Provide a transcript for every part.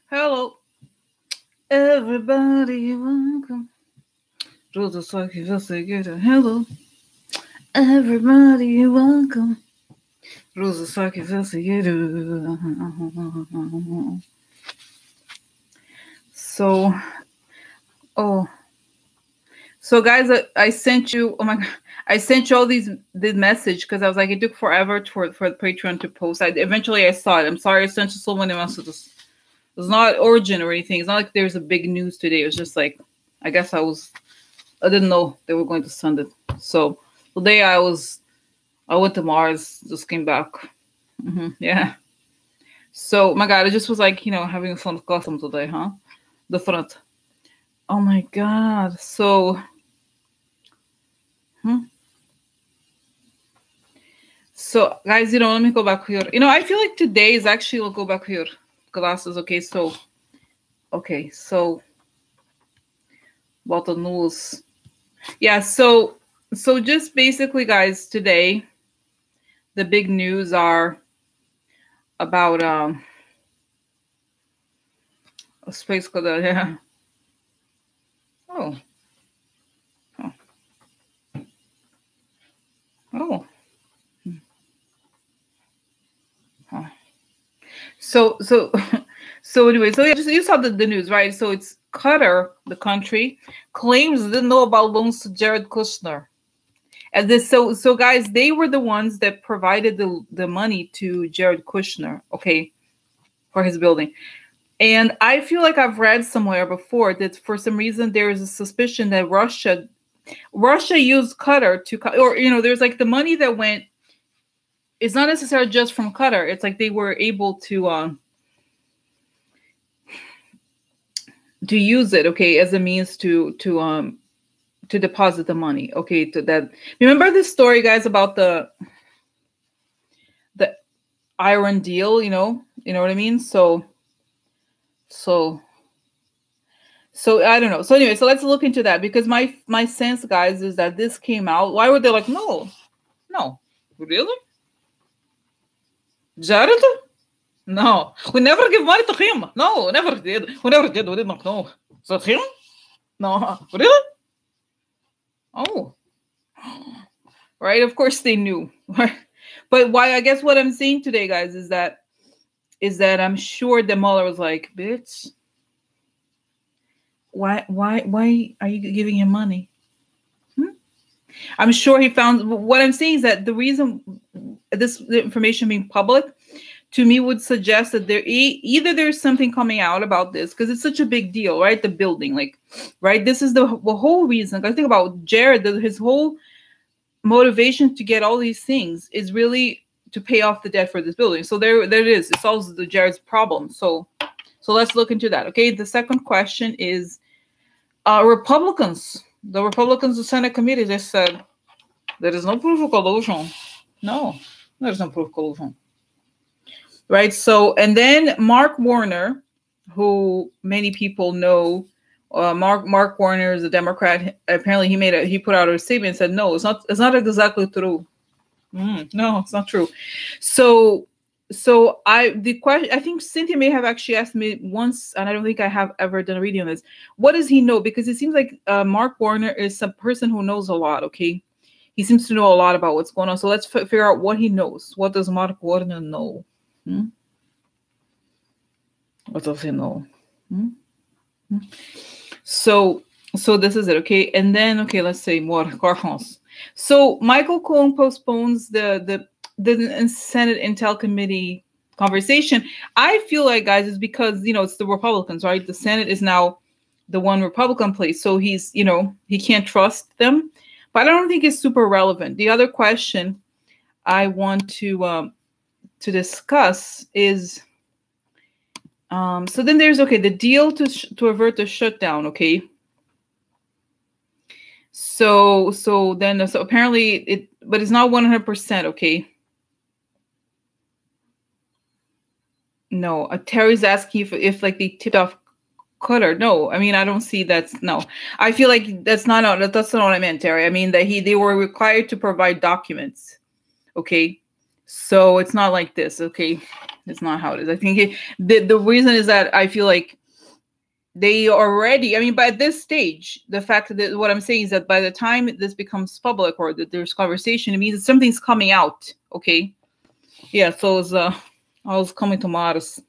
Hello, everybody, welcome. Todos aqui você queira. Hello, everybody, welcome. Todos aqui você queira. So, so guys, I sent you. Oh my god, I sent you all this message because I was like, it took forever for the Patreon to post. Eventually I saw it. I'm sorry I sent you so many messages. It's not urgent or anything. It's not like there's a big news today. It was just like, I guess I didn't know they were going to send it. So today I went to Mars, just came back. Yeah. So my God, it just was like, having a fun custom today, huh? The front. Oh my God. So, So guys, let me go back here. I feel like today is actually, we'll go back here. Glasses. Okay. So about the news. Yeah. So just basically, guys, today, the big news are about a space called yeah. Oh. So anyway, so yeah, you saw the news, right? So it's Qatar, the country, claims it didn't know about loans to Jared Kushner. And this, so guys, they were the ones that provided the money to Jared Kushner, okay, for his building. And I feel like I've read somewhere before that for some reason there is a suspicion that Russia used Qatar to, or there's like the money that went. It's not necessarily just from Qatar. It's like they were able to use it, okay, as a means to deposit the money, okay. To that, remember this story, guys, about the Iran deal? You know what I mean? So I don't know. So anyway, so let's look into that, because my sense, guys, is that this came out. Why were they like, no, really? Jared? No, we never give money to him. No, never did. We never did. We did not know. Is that him? No, really? Oh, right. Of course they knew. But why? I guess what I'm saying today, guys, is that I'm sure the Mueller was like, bitch, why are you giving him money? I'm sure he found. What I'm saying is that the reason the information being public, to me, would suggest that either there's something coming out about this, because it's such a big deal, right? The building, like, right? This is the whole reason. I think about Jared, his whole motivation to get all these things is really to pay off the debt for this building. So there it is. It solves the Jared's problem. So let's look into that. Okay. The second question is Republicans. The Republicans, the Senate committee, they said there is no proof of collusion. No, there's no proof of collusion. Right. So, and then Mark Warner, who many people know, Mark Warner is a Democrat. Apparently, he put out a statement and said, no, it's not exactly true. No, it's not true. So I think Cynthia may have actually asked me once, and I don't think I have ever done a reading on this. What does he know? Because it seems like Mark Warner is some person who knows a lot. Okay, he seems to know a lot about what's going on. So let's figure out what he knows. What does Mark Warner know? What does he know? So this is it, okay? And then, okay, let's say more questions. So Michael Cohen postpones the Senate Intel Committee conversation. I feel like, guys, is because, it's the Republicans, right? The Senate is now the one Republican place. So he's, he can't trust them. But I don't think it's super relevant. The other question I want to discuss is, so then there's, okay, the deal to avert the shutdown, okay? So apparently but it's not 100%, okay? No, Terry's asking if like they tipped off Qatar. No, I mean, I don't see that's, no. I feel like that's not what I meant, Terry. I mean that they were required to provide documents, okay? So it's not like this, okay? It's not how it is. I think the reason is that I feel like they already, I mean, by this stage, the fact that what I'm saying is that by the time this becomes public or that there's conversation, it means that something's coming out. Okay. Yeah. So it's, I was coming to Mars.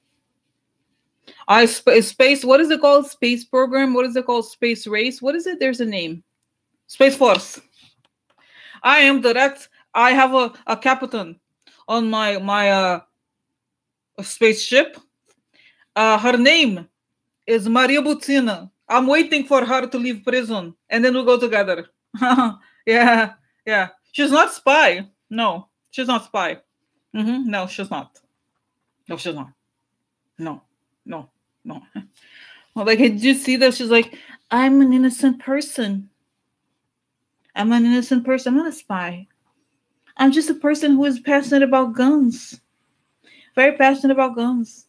Space, what is it called? Space program? What is it called? Space race? What is it? There's a name. Space Force. I am direct. I have a captain on my spaceship. Her name is Maria Butina. I'm waiting for her to leave prison, and then we'll go together. Yeah, yeah. She's not spy. No, she's not spy. No, she's not. No, she's not. No, no, no. Well, like, did you see that? She's like, I'm an innocent person. I'm an innocent person. I'm not a spy. I'm just a person who is passionate about guns. Very passionate about guns.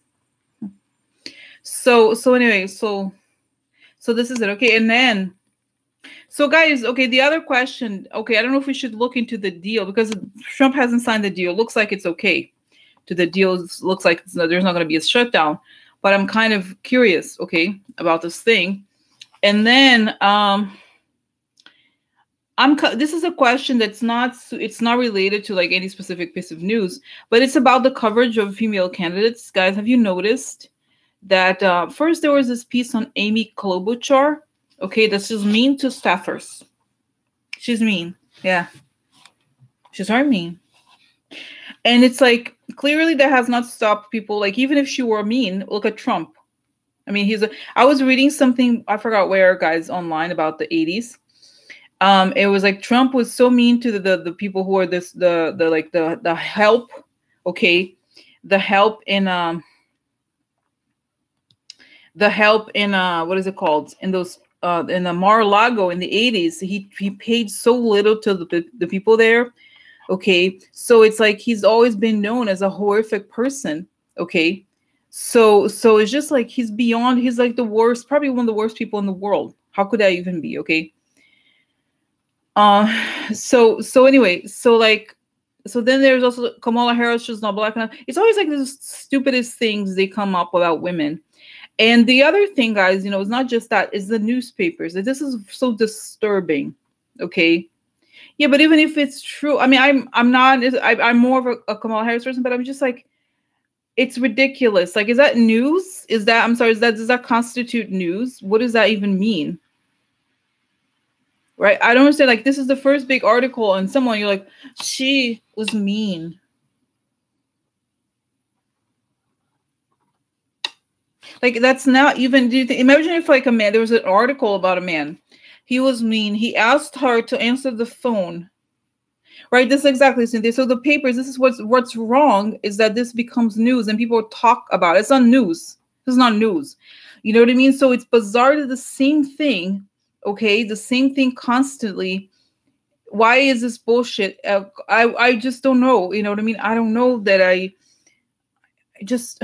So anyway, so this is it. Okay, and then, so guys, okay, the other question, okay, I don't know if we should look into the deal because Trump hasn't signed the deal. Looks like it's okay. To the deal, looks like there's not going to be a shutdown, but I'm kind of curious, okay, about this thing. And then this is a question that's not related to like any specific piece of news, but it's about the coverage of female candidates. Guys, have you noticed that first there was this piece on Amy Klobuchar, okay, that's just mean to staffers. She's mean. Yeah. She's very mean. And it's like, clearly that has not stopped people. Like, even if she were mean, look at Trump. I mean, I was reading something, I forgot where, guys, online about the 80s. It was like Trump was so mean to the people who are the help, okay, the help in what is it called, in those in the Mar-a-Lago in the 80s. He paid so little to the people there, okay. So it's like he's always been known as a horrific person, okay. So it's just like he's like the worst, probably one of the worst people in the world. How could that even be, okay? So anyway, so then there's also Kamala Harris. She's not black enough. It's always like the stupidest things they come up about women. And the other thing, guys, you know, it's not just that, it's the newspapers. This is so disturbing. Okay. Yeah, but even if it's true, I mean, I'm more of a Kamala Harris person, but I'm just like, it's ridiculous. Like, is that news? Does that constitute news? What does that even mean? Right? I don't understand. Like, this is the first big article on someone. You're like, she was mean. Like, that's not even, imagine if like a man, there was an article about a man. He was mean. He asked her to answer the phone. Right? This is exactly, Cynthia. So the papers, this is what's wrong, is that this becomes news and people talk about it. It's not news. This is not news. You know what I mean? So it's bizarre that the same thing, okay, the same thing constantly. Why is this bullshit? I just don't know. You know what I mean? I don't know that I just,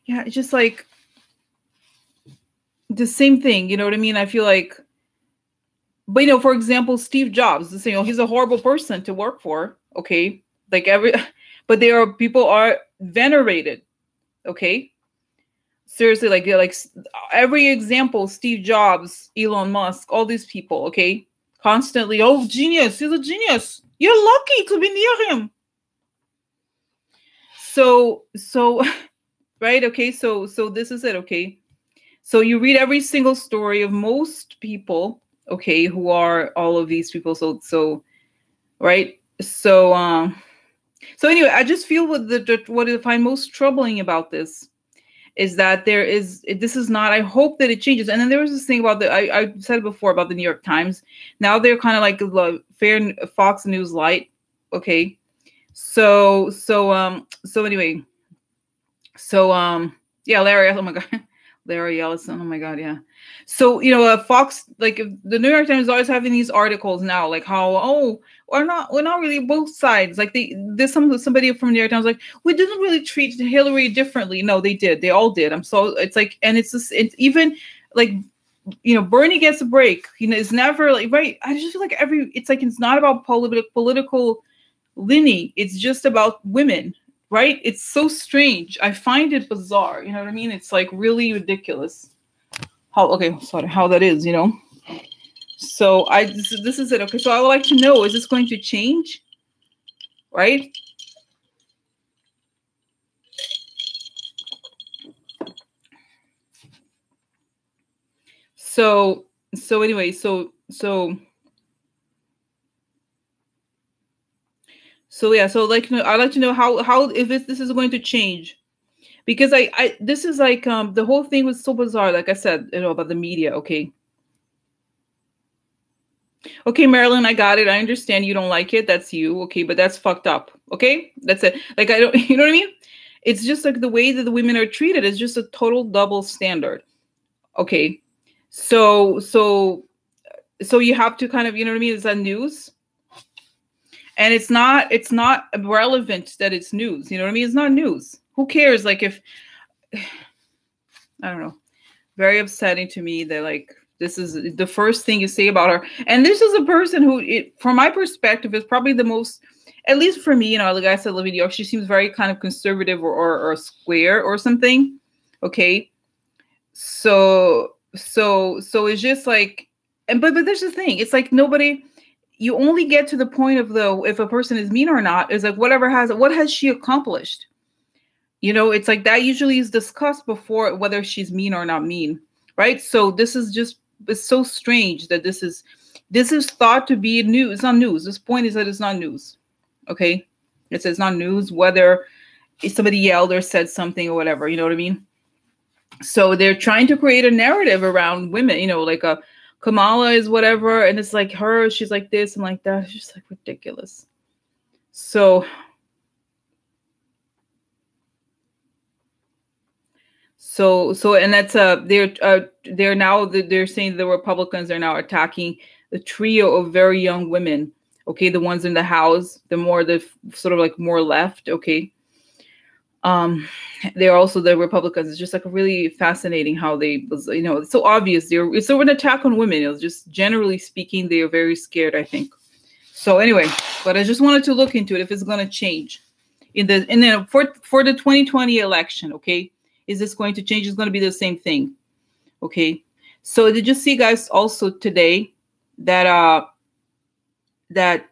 yeah, it's just like the same thing. You know what I mean? I feel like, but you know, for example, Steve Jobs, you know, he's a horrible person to work for. Okay. Like but people are venerated. Okay. Seriously, like every example, Steve Jobs, Elon Musk, all these people, okay, constantly, oh, genius, he's a genius. You're lucky to be near him. So, right, okay, so this is it, okay. So you read every single story of most people, okay, who are all of these people. So, right, so anyway, I just feel what I find most troubling about this is that this is not, I hope that it changes. And then there was this thing about I said before about the New York Times. Now they're kind of like the Fox News Light. Okay. So anyway, yeah, Larry, oh my God, Larry Ellison, oh my God, yeah. So, you know, Fox, like the New York Times is always having these articles now, like how, we're not really both sides. Like there's somebody from New York Times like, we didn't really treat Hillary differently. No, they did. They all did. It's like, and it's even like, you know, Bernie gets a break. You know, it's never like, right. I just feel like it's not about political Linny, it's just about women, right? It's so strange. I find it bizarre. You know what I mean? It's like really ridiculous. How that is, you know? So this is it. Okay, so I would like to know, is this going to change? Right? So anyway, so yeah, so like I'd like to know how if this is going to change, because I this is like the whole thing was so bizarre. Like I said, you know, about the media. Okay, Marilyn, I got it. I understand you don't like it. That's you. Okay, but that's fucked up. Okay, that's it. Like I don't, you know what I mean? It's just like the way that the women are treated is just a total double standard. Okay, so you have to kind of, you know what I mean? Is that news? And it's not relevant that it's news. You know what I mean? It's not news. Who cares? Like if, I don't know, very upsetting to me that like, this is the first thing you say about her. And this is a person who, from my perspective, is probably the most, at least for me, you know, like I said, New York, she seems very kind of conservative or square or something. Okay. So it's just like, and but there's the thing. It's like nobody, you only get to the point of if a person is mean or not, is like what has she accomplished? You know, it's like that usually is discussed before whether she's mean or not mean, right? So this is just, it's so strange that this is thought to be news. It's not news. This point is that it's not news. Okay, it says not news whether somebody yelled or said something or whatever. You know what I mean? So they're trying to create a narrative around women. You know, like a Kamala is whatever, and it's like her, she's like this and like that. It's just like ridiculous. So and that's they're now they're saying the Republicans are now attacking the trio of very young women. Okay, the ones in the House, the sort of like more left. Okay, they're also the Republicans. It's just like really fascinating how they, you know, it's so obvious. It's an attack on women. It was just generally speaking, they are very scared, I think. So anyway, but I just wanted to look into it if it's going to change for the 2020 election. Okay, is this going to change? It's going to be the same thing. Okay, so did you see, guys, also today that that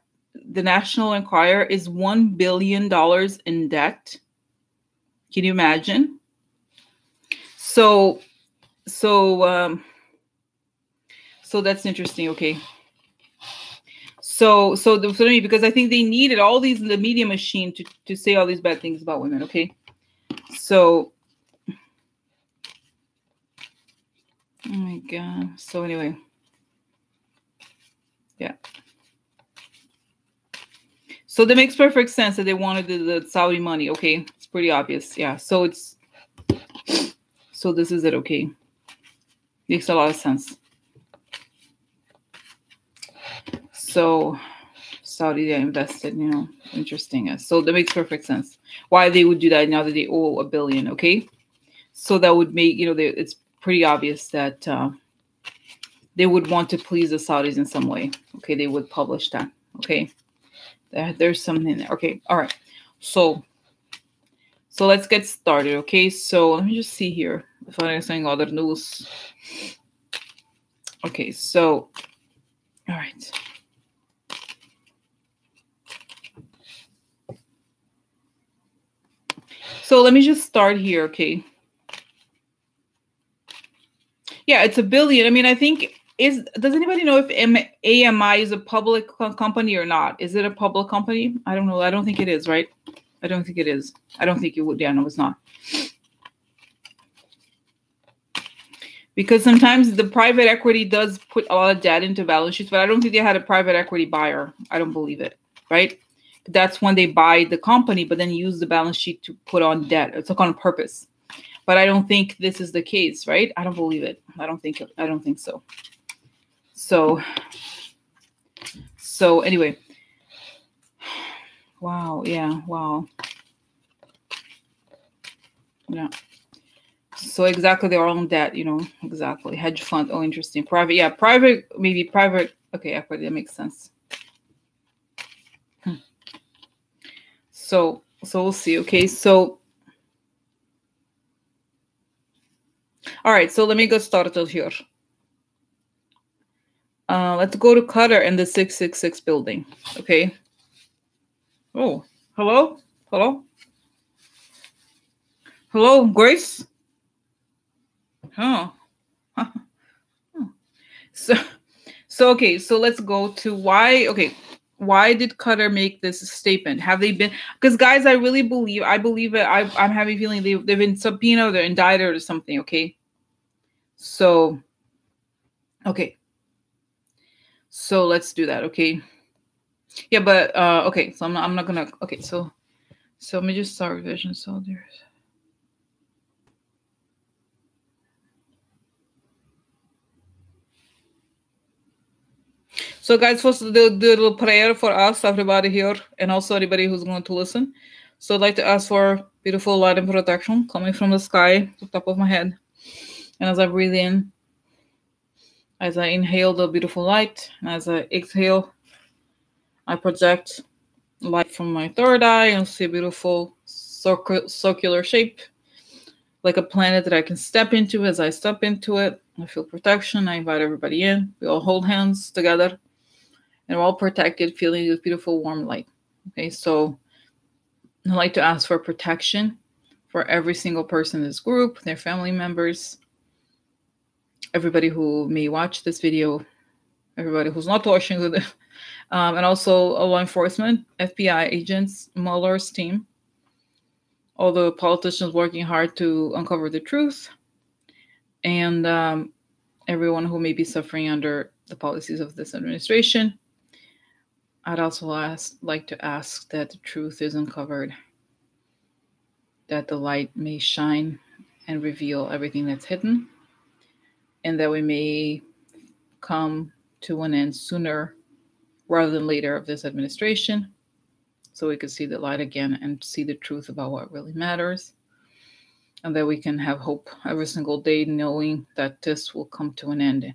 the National Enquirer is $1 billion in debt? Can you imagine? So that's interesting. Okay. So for me, because I think they needed all these in the media machine to say all these bad things about women. Okay. So, oh my God. So anyway, yeah. So that makes perfect sense that they wanted the Saudi money. Okay. It's pretty obvious. Yeah. So this is it. Okay. Makes a lot of sense. So Saudi, they invested, you know, interesting. So that makes perfect sense. Why they would do that now that they owe $1 billion. Okay. So that would make, you know, it's pretty obvious that they would want to please the Saudis in some way. Okay. They would publish that. Okay. There's something there. Okay. All right. So let's get started. Okay. So let me just see here if I'm saying other news. Okay. So, all right. So let me just start here. Okay. Yeah, it's $1 billion. I mean, I think does anybody know if AMI is a public company or not? Is it a public company? I don't know. I don't think it is, right? I don't think it is. I don't think it would. Yeah, no, it's not. Because sometimes the private equity does put a lot of debt into balance sheets, but I don't think they had a private equity buyer. I don't believe it, right? That's when they buy the company, but then use the balance sheet to put on debt. It's like on purpose. But I don't think this is the case, right? I don't believe it. I don't think so. So anyway. Wow. Yeah. Wow. Yeah. So exactly, their own debt, you know, exactly. Hedge fund. Oh, interesting. Private. Yeah. Maybe private. Okay. Equity. That makes sense. So we'll see. Okay, so all right, so let me get started here. Let's go to Qatar and the 666 building. Okay. Oh, hello? Hello? Hello, Grace? Huh. So okay, so let's go to why. Okay, why did Qatar make this statement? Have they been? Because guys, I believe it. I'm having a feeling they've been subpoenaed, they're indicted or something. Okay, so okay, so let's do that. Okay, yeah, but okay, so I'm not gonna. Okay, so let me just start revision. So there's. So guys, first do a little prayer for us, everybody here, and also anybody who's going to listen. So I'd like to ask for beautiful light and protection coming from the sky to the top of my head. And as I breathe in, as I inhale the beautiful light, and as I exhale, I project light from my third eye and see a beautiful circular shape, like a planet that I can step into. As I step into it, I feel protection. I invite everybody in. We all hold hands together. And we're all protected, feeling this beautiful warm light. Okay, so I'd like to ask for protection for every single person in this group, their family members, everybody who may watch this video, everybody who's not watching it, and also law enforcement, FBI agents, Mueller's team, all the politicians working hard to uncover the truth, and everyone who may be suffering under the policies of this administration. I'd also like to ask that the truth is uncovered, that the light may shine and reveal everything that's hidden, and that we may come to an end sooner rather than later of this administration, so we could see the light again and see the truth about what really matters, and that we can have hope every single day knowing that this will come to an end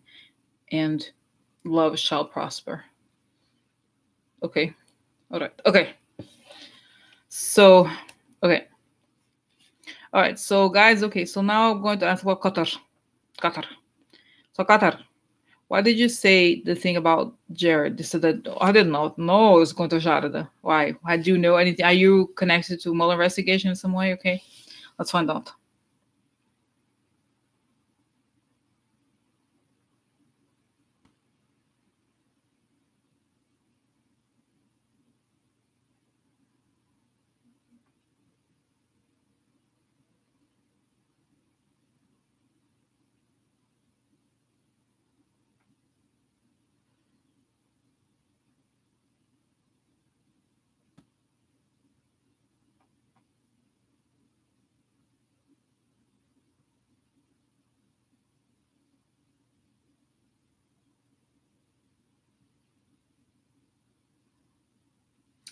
and love shall prosper. Okay. All right. Okay. So, okay. All right. So, guys, okay. So now I'm going to ask about Qatar. So, Qatar, why did you say the thing about Jared? You said that I did not know it was going to Jarda. Why? Why do you know anything? Are you connected to Mueller investigation in some way? Okay. Let's find out.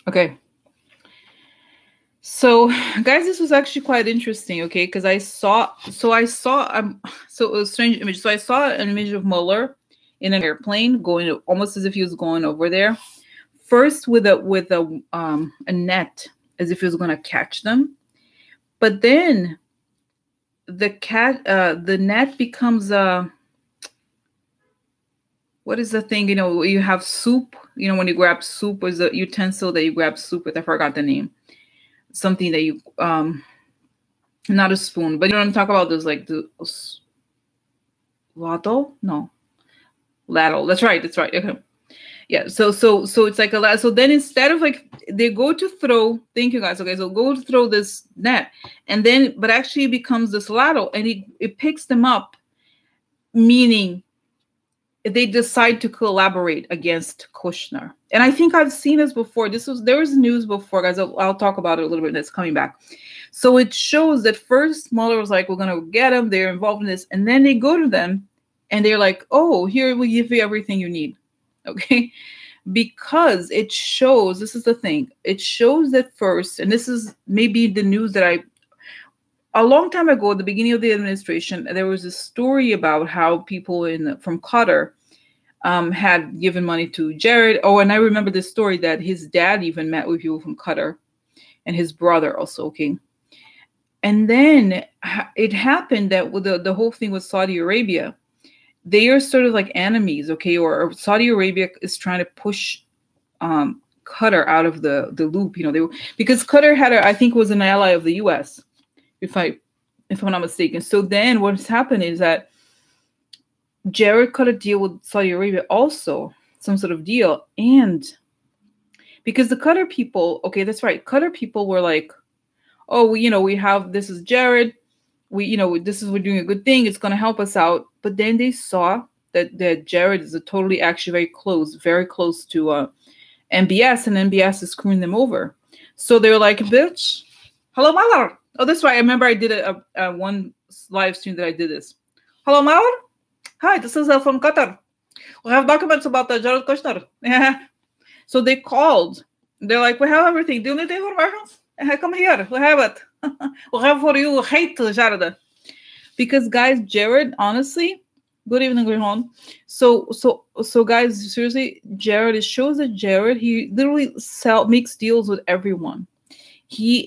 Okay. So, guys, this was actually quite interesting, okay? Because I saw so it was a strange image. So I saw an image of Mueller in an airplane going almost as if he was going over there. First with a net, as if he was going to catch them. But then the net becomes what is the thing, you have soup, when you grab soup, is a utensil that you grab soup with. I forgot the name. Something that you not a spoon, but you know what I'm talking about, those like the ladle. That's right, okay. Yeah, so it's like a ladle. So then instead of like they go to throw, thank you guys, okay, so go to throw this net, and then but actually it becomes this ladle, and it picks them up, meaning they decide to collaborate against Kushner. And I think I've seen this before. There was news before, guys. I'll talk about it a little bit. That's coming back. So it shows that first Mueller was like, we're going to get them. They're involved in this. And then they go to them and they're like, oh, here, we give you everything you need. Okay. Because it shows, this is the thing. It shows that first, and this is maybe the news that a long time ago, at the beginning of the administration, there was a story about how people from Qatar had given money to Jared. Oh, and I remember this story that his dad even met with people from Qatar and his brother also. Okay. And then it happened that with the whole thing with Saudi Arabia, they are sort of like enemies, okay? Or Saudi Arabia is trying to push Qatar out of the loop, because Qatar I think was an ally of the U.S. if I'm not mistaken. So then what's happened is that Jared cut a deal with Saudi Arabia also, some sort of deal, and because the Qatar people, okay, that's right, Qatar people were like, oh, we have, this is Jared, we're doing a good thing, it's going to help us out. But then they saw that Jared is actually very close to MBS, and MBS is screwing them over. So they're like, bitch, hello, Malar. Oh, that's right. I remember I did a one live stream that I did this. Hello, Malar. Hi, this is from Qatar. We have documents about Jared Kushner. Yeah. So they called. They're like, we have everything. Do you need information? Come here. We have it. We have for you. Hate Jared. Because guys, Jared, honestly, good evening, Grihon. So guys, seriously, it shows that Jared, he literally makes deals with everyone.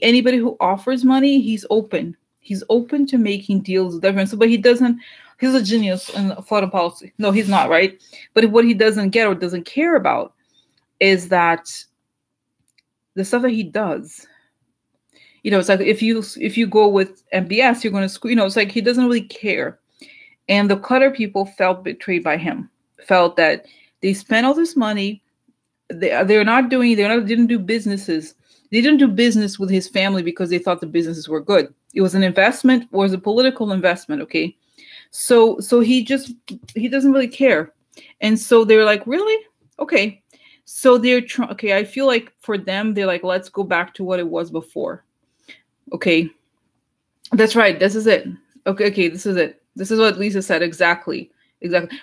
Anybody who offers money, he's open. He's open to making deals with everyone. So, but he's a genius in foreign policy. No, he's not, right? But what he doesn't get or doesn't care about is that the stuff that he does, it's like if you go with MBS, you're going to screw, it's like he doesn't really care. And the Qatar people felt betrayed by him, felt that they spent all this money. They didn't do businesses. They didn't do business with his family because they thought the businesses were good. It was an investment, was a political investment. Okay. So he doesn't really care. And so they're like, really? Okay. So they're okay. I feel like for them, they're like, let's go back to what it was before. Okay. That's right. This is it. Okay. This is it. This is what Lisa said. Exactly.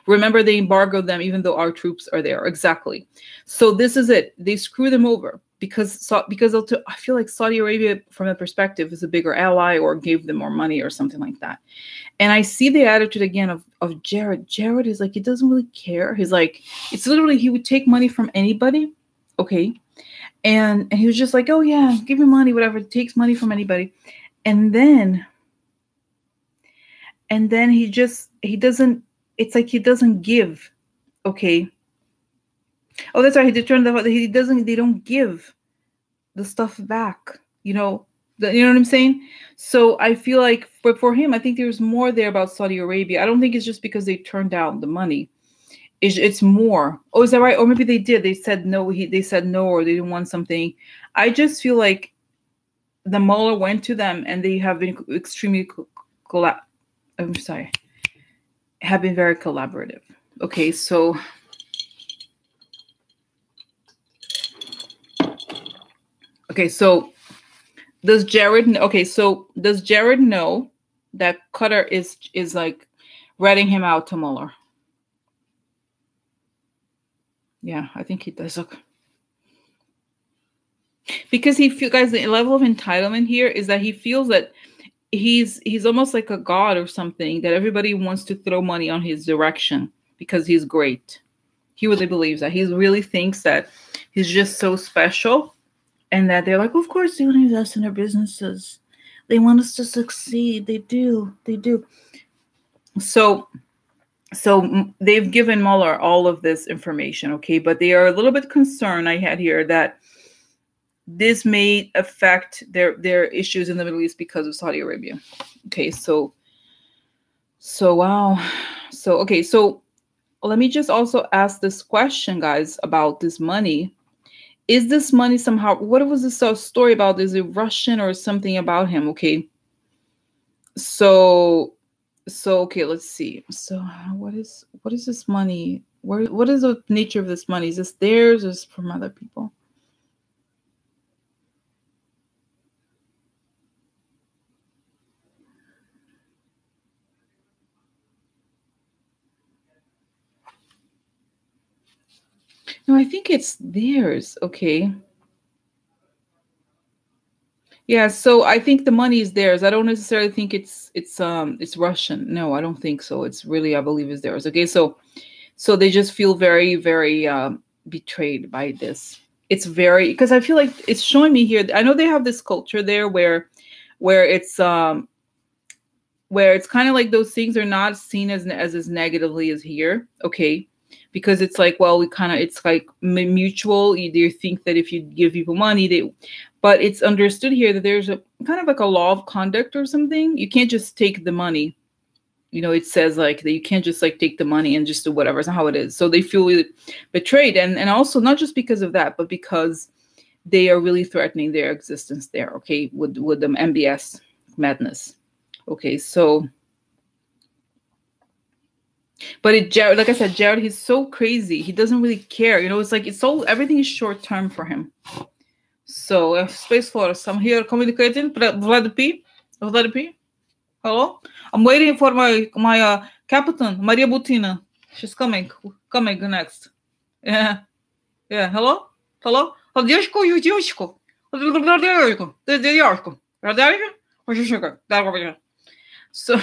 Remember, they embargoed them even though our troops are there. Exactly. So this is it. They screw them over because I feel like Saudi Arabia, from a perspective, is a bigger ally or gave them more money or something like that. And I see the attitude again of Jared. Jared is like, he doesn't really care. He's like, it's literally, he would take money from anybody. Okay. And he was just like, oh yeah, give me money, whatever. Takes money from anybody. And then he doesn't, it's like he doesn't give. Okay. Oh, that's right. They don't give the stuff back. You know what I'm saying? So I feel like for him, I think there's more there about Saudi Arabia. I don't think it's just because they turned down the money. It's more. Oh, is that right? Or maybe they did. They said no. They said no, or they didn't want something. I just feel like the Mueller went to them, and they have been extremely have been very collaborative. Okay, so does Jared know that Qatar is like ratting him out to Mueller? Yeah, I think he does. Look, because guys, the level of entitlement here is that he feels that he's almost like a god or something, that everybody wants to throw money on his direction because he's great. He really believes that. He really thinks that he's just so special, and that they're like, of course they want to invest in their businesses. They want us to succeed. They do. So they've given Mueller all of this information, okay? But they are a little bit concerned, I had here, that this may affect their issues in the Middle East because of Saudi Arabia. Okay, so wow. So let me just also ask this question, guys, about this money. Is this money somehow, what was this story about? Is it Russian or something about him? Okay. So okay, let's see. So what is this money? What is the nature of this money? Is this theirs or is it from other people? No, I think it's theirs. Okay. Yeah, so I think the money is theirs. I don't necessarily think it's Russian. No, I don't think so. It's really, I believe, is theirs. Okay, so they just feel very, very betrayed by this. it's very, because I feel like it's showing me here. I know they have this culture there where it's kind of like those things are not seen as negatively as here, okay? Because it's like, well, it's like mutual. You think that if you give people money, but it's understood here that there's a kind of like a law of conduct or something. You can't just take the money. It says like that you can't just like take the money and just do whatever. It's not how it is. So they feel really betrayed, and also not just because of that, but because they are really threatening their existence there, okay, with the MBS madness. Okay, so, but Jared, like I said, Jared, he's so crazy. He doesn't really care. It's like everything is short term for him. So, Space Force, I'm here communicating. Vlad P. Hello, I'm waiting for my captain, Maria Butina. She's coming next. Yeah. Hello. So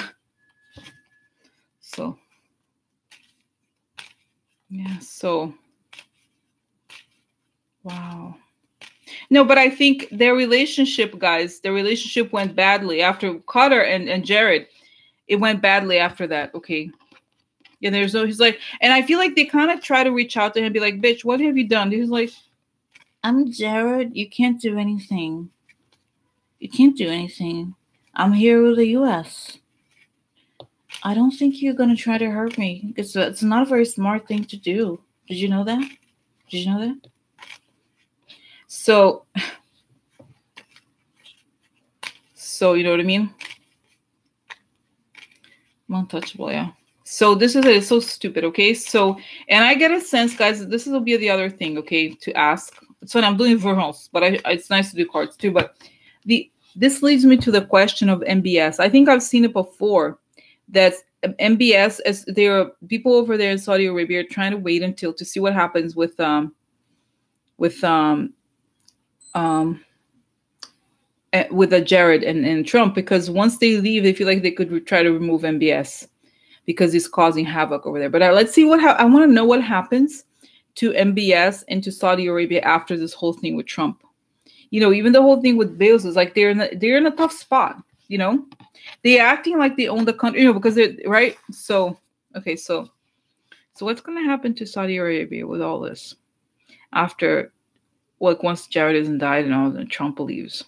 yeah, so wow. No, but I think their relationship went badly after Carter and Jared. It went badly after that. Okay. Yeah, he's like, and I feel like they kind of try to reach out to him and be like, bitch, what have you done? He's like, I'm Jared. You can't do anything. I'm here with the US. I don't think you're going to try to hurt me. It's not a very smart thing to do. Did you know that? So you know what I mean? Untouchable, yeah. So this is so stupid, okay? So, and I get a sense, guys, this will be the other thing, okay, to ask. So I'm doing Verhons, but it's nice to do cards too. But this leads me to the question of MBS. I think I've seen it before, that MBS, as there are people over there in Saudi Arabia trying to wait to see what happens with a Jared and Trump, because once they leave, they feel like they could try to remove MBS because he's causing havoc over there. But let's see I want to know what happens to MBS and to Saudi Arabia after this whole thing with Trump. Even the whole thing with Bezos is like they're in a tough spot. They're acting like they own the country, because they're right. So okay, so what's going to happen to Saudi Arabia with all this after, like, once Jared isn't died and all, and Trump leaves?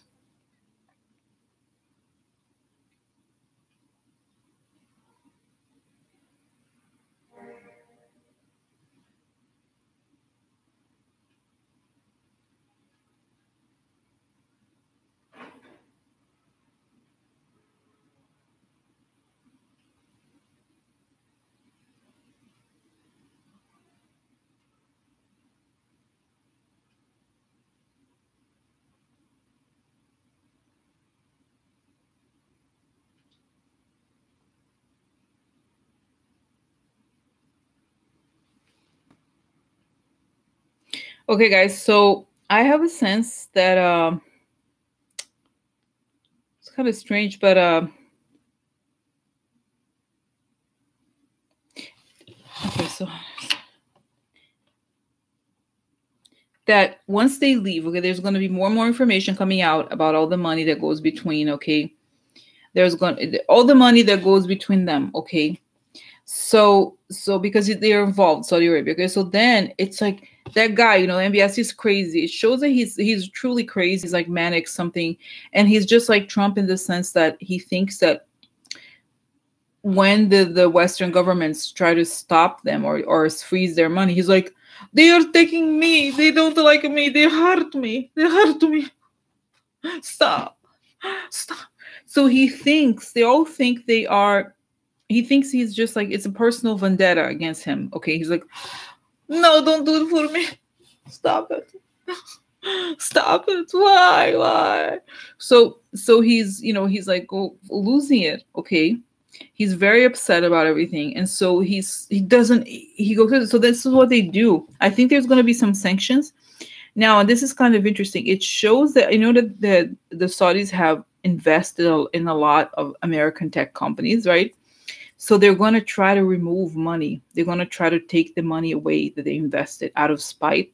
Okay, guys, so I have a sense that it's kind of strange, but okay, so that once they leave, okay, there's going to be more and more information coming out about all the money that goes between, okay? All the money that goes between them, okay? So because they're involved, Saudi Arabia, okay? So then it's like that guy, MBS is crazy. It shows that he's truly crazy. He's like manic something, and he's just like Trump in the sense that he thinks that when the Western governments try to stop them or freeze their money, he's like, they are taking me. They don't like me. They hurt me. Stop. So they all think they are. He thinks he's just like, it's a personal vendetta against him. Okay, he's like, no, don't do it for me. Stop it. Why? So he's, he's like losing it. Okay. He's very upset about everything. And so he goes, so this is what they do. I think there's going to be some sanctions. Now, and this is kind of interesting. It shows that, that the Saudis have invested in a lot of American tech companies, right? So they're going to try to remove money. They're going to try to take the money away that they invested out of spite.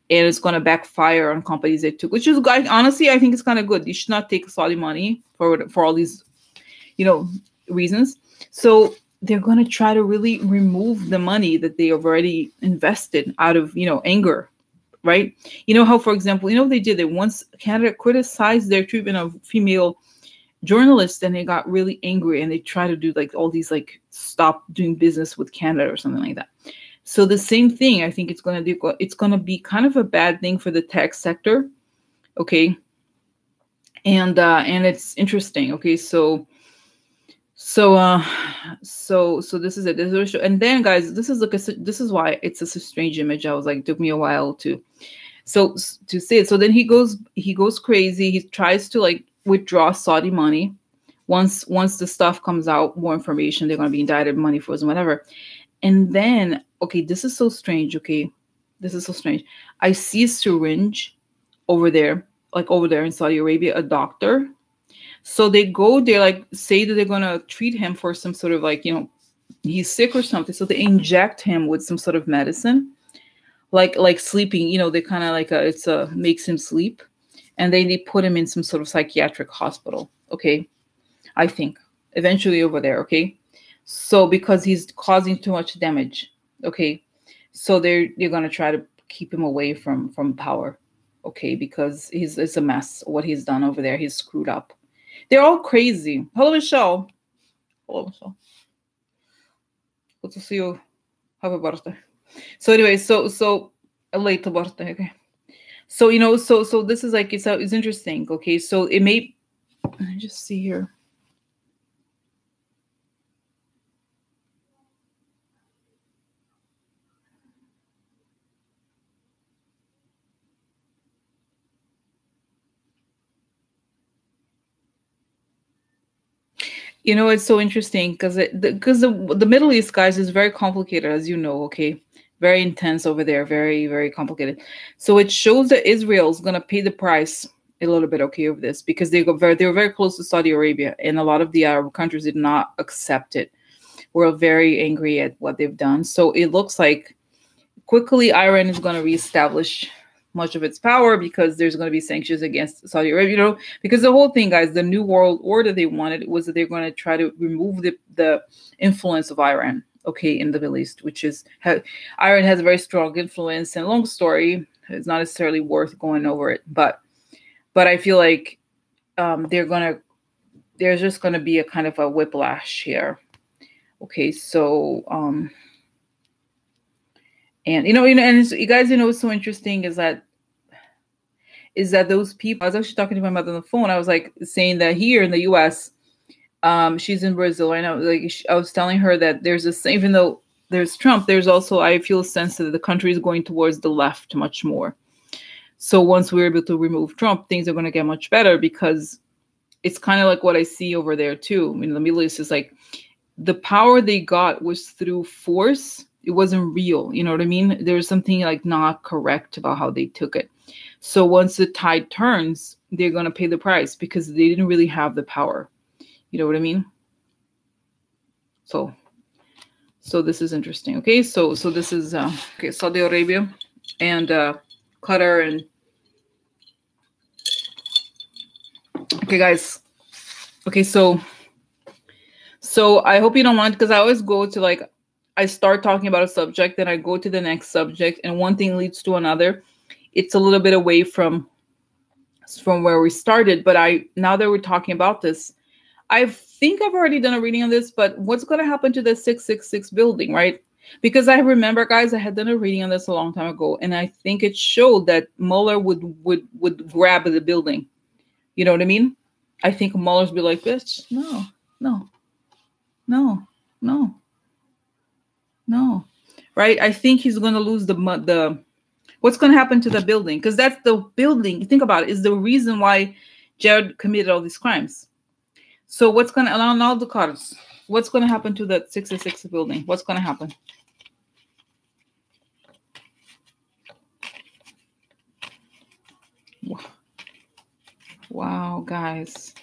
and it's going to backfire on companies they took, which is, honestly, I think it's kind of good. You should not take Saudi money for all these, reasons. So they're going to try to really remove the money that they have already invested out of, anger, right? You know how, for example, they did it once. Canada criticized their treatment of female journalists, and they got really angry, and they try to do like all these like stop doing business with Canada or something like that. So the same thing, I think it's going to be kind of a bad thing for the tech sector. Okay. And it's interesting. Okay. So this is it. And then, guys, this is why it's such a strange image. I was like, it took me a while to say it. So then he goes crazy. He tries to like withdraw Saudi money. Once the stuff comes out, more information, they're going to be indicted, money frozen, whatever. And then, okay, this is so strange. Okay, this is so strange. I see a syringe over there, in Saudi Arabia, a doctor. So they go there, like say that they're going to treat him for some sort of like, he's sick or something. So they inject him with some sort of medicine, like sleeping, they kind of like makes him sleep. And then they put him in some sort of psychiatric hospital. Okay. I think eventually over there. Okay. So because he's causing too much damage. Okay. So they're going to try to keep him away from power. Okay. Because it's a mess what he's done over there. He's screwed up. They're all crazy. Hello, Michelle. Hello, Michelle. Good to see you. Happy birthday. So anyway, so a late birthday. Okay. So, so this is like, it's interesting. Okay. So it may, let me just see here. It's so interesting because the Middle East, guys, is very complicated, as you know. Okay, very intense over there, very, very complicated. So it shows that Israel is going to pay the price a little bit, okay, over this, because they were very close to Saudi Arabia, and a lot of the Arab countries did not accept it. We're very angry at what they've done. So it looks like quickly Iran is going to reestablish much of its power, because there's going to be sanctions against Saudi Arabia, because the whole thing, guys, the new world order they wanted was that they're going to try to remove the influence of Iran, okay, in the Middle East, which is Iran has a very strong influence, and long story, it's not necessarily worth going over it, but I feel like there's just going to be a kind of a whiplash here. Okay, so and and you guys, what's so interesting is that those people, I was actually talking to my mother on the phone. I was like saying that here in the US, she's in Brazil. I know, like I was telling her that even though there's Trump, there's also, I feel a sense that the country is going towards the left much more. So once we're able to remove Trump, things are going to get much better, because it's kind of like what I see over there too. I mean, the Middle East is like, the power they got was through force. It wasn't real. You know what I mean? There's something like not correct about how they took it. So once the tide turns, they're going to pay the price, because they didn't really have the power. You know what I mean? So this is interesting. Okay. So this is, okay, Saudi Arabia and Qatar and, okay, guys. Okay. So I hope you don't mind, because I always go to like, I start talking about a subject, then I go to the next subject, and one thing leads to another. It's a little bit away from where we started, but now that we're talking about this, I think I've already done a reading on this, but what's going to happen to the 666 building, right? Because I remember, guys, I had done a reading on this a long time ago, and I think it showed that Mueller would grab the building. You know what I mean? I think Mueller's be like, bitch, no. Right? I think he's going to lose what's going to happen to the building, because that's the building. Think about it, is the reason why Jared committed all these crimes. So what's going to allow all the cards? What's going to happen to the 666 building? What's going to happen? Wow, guys.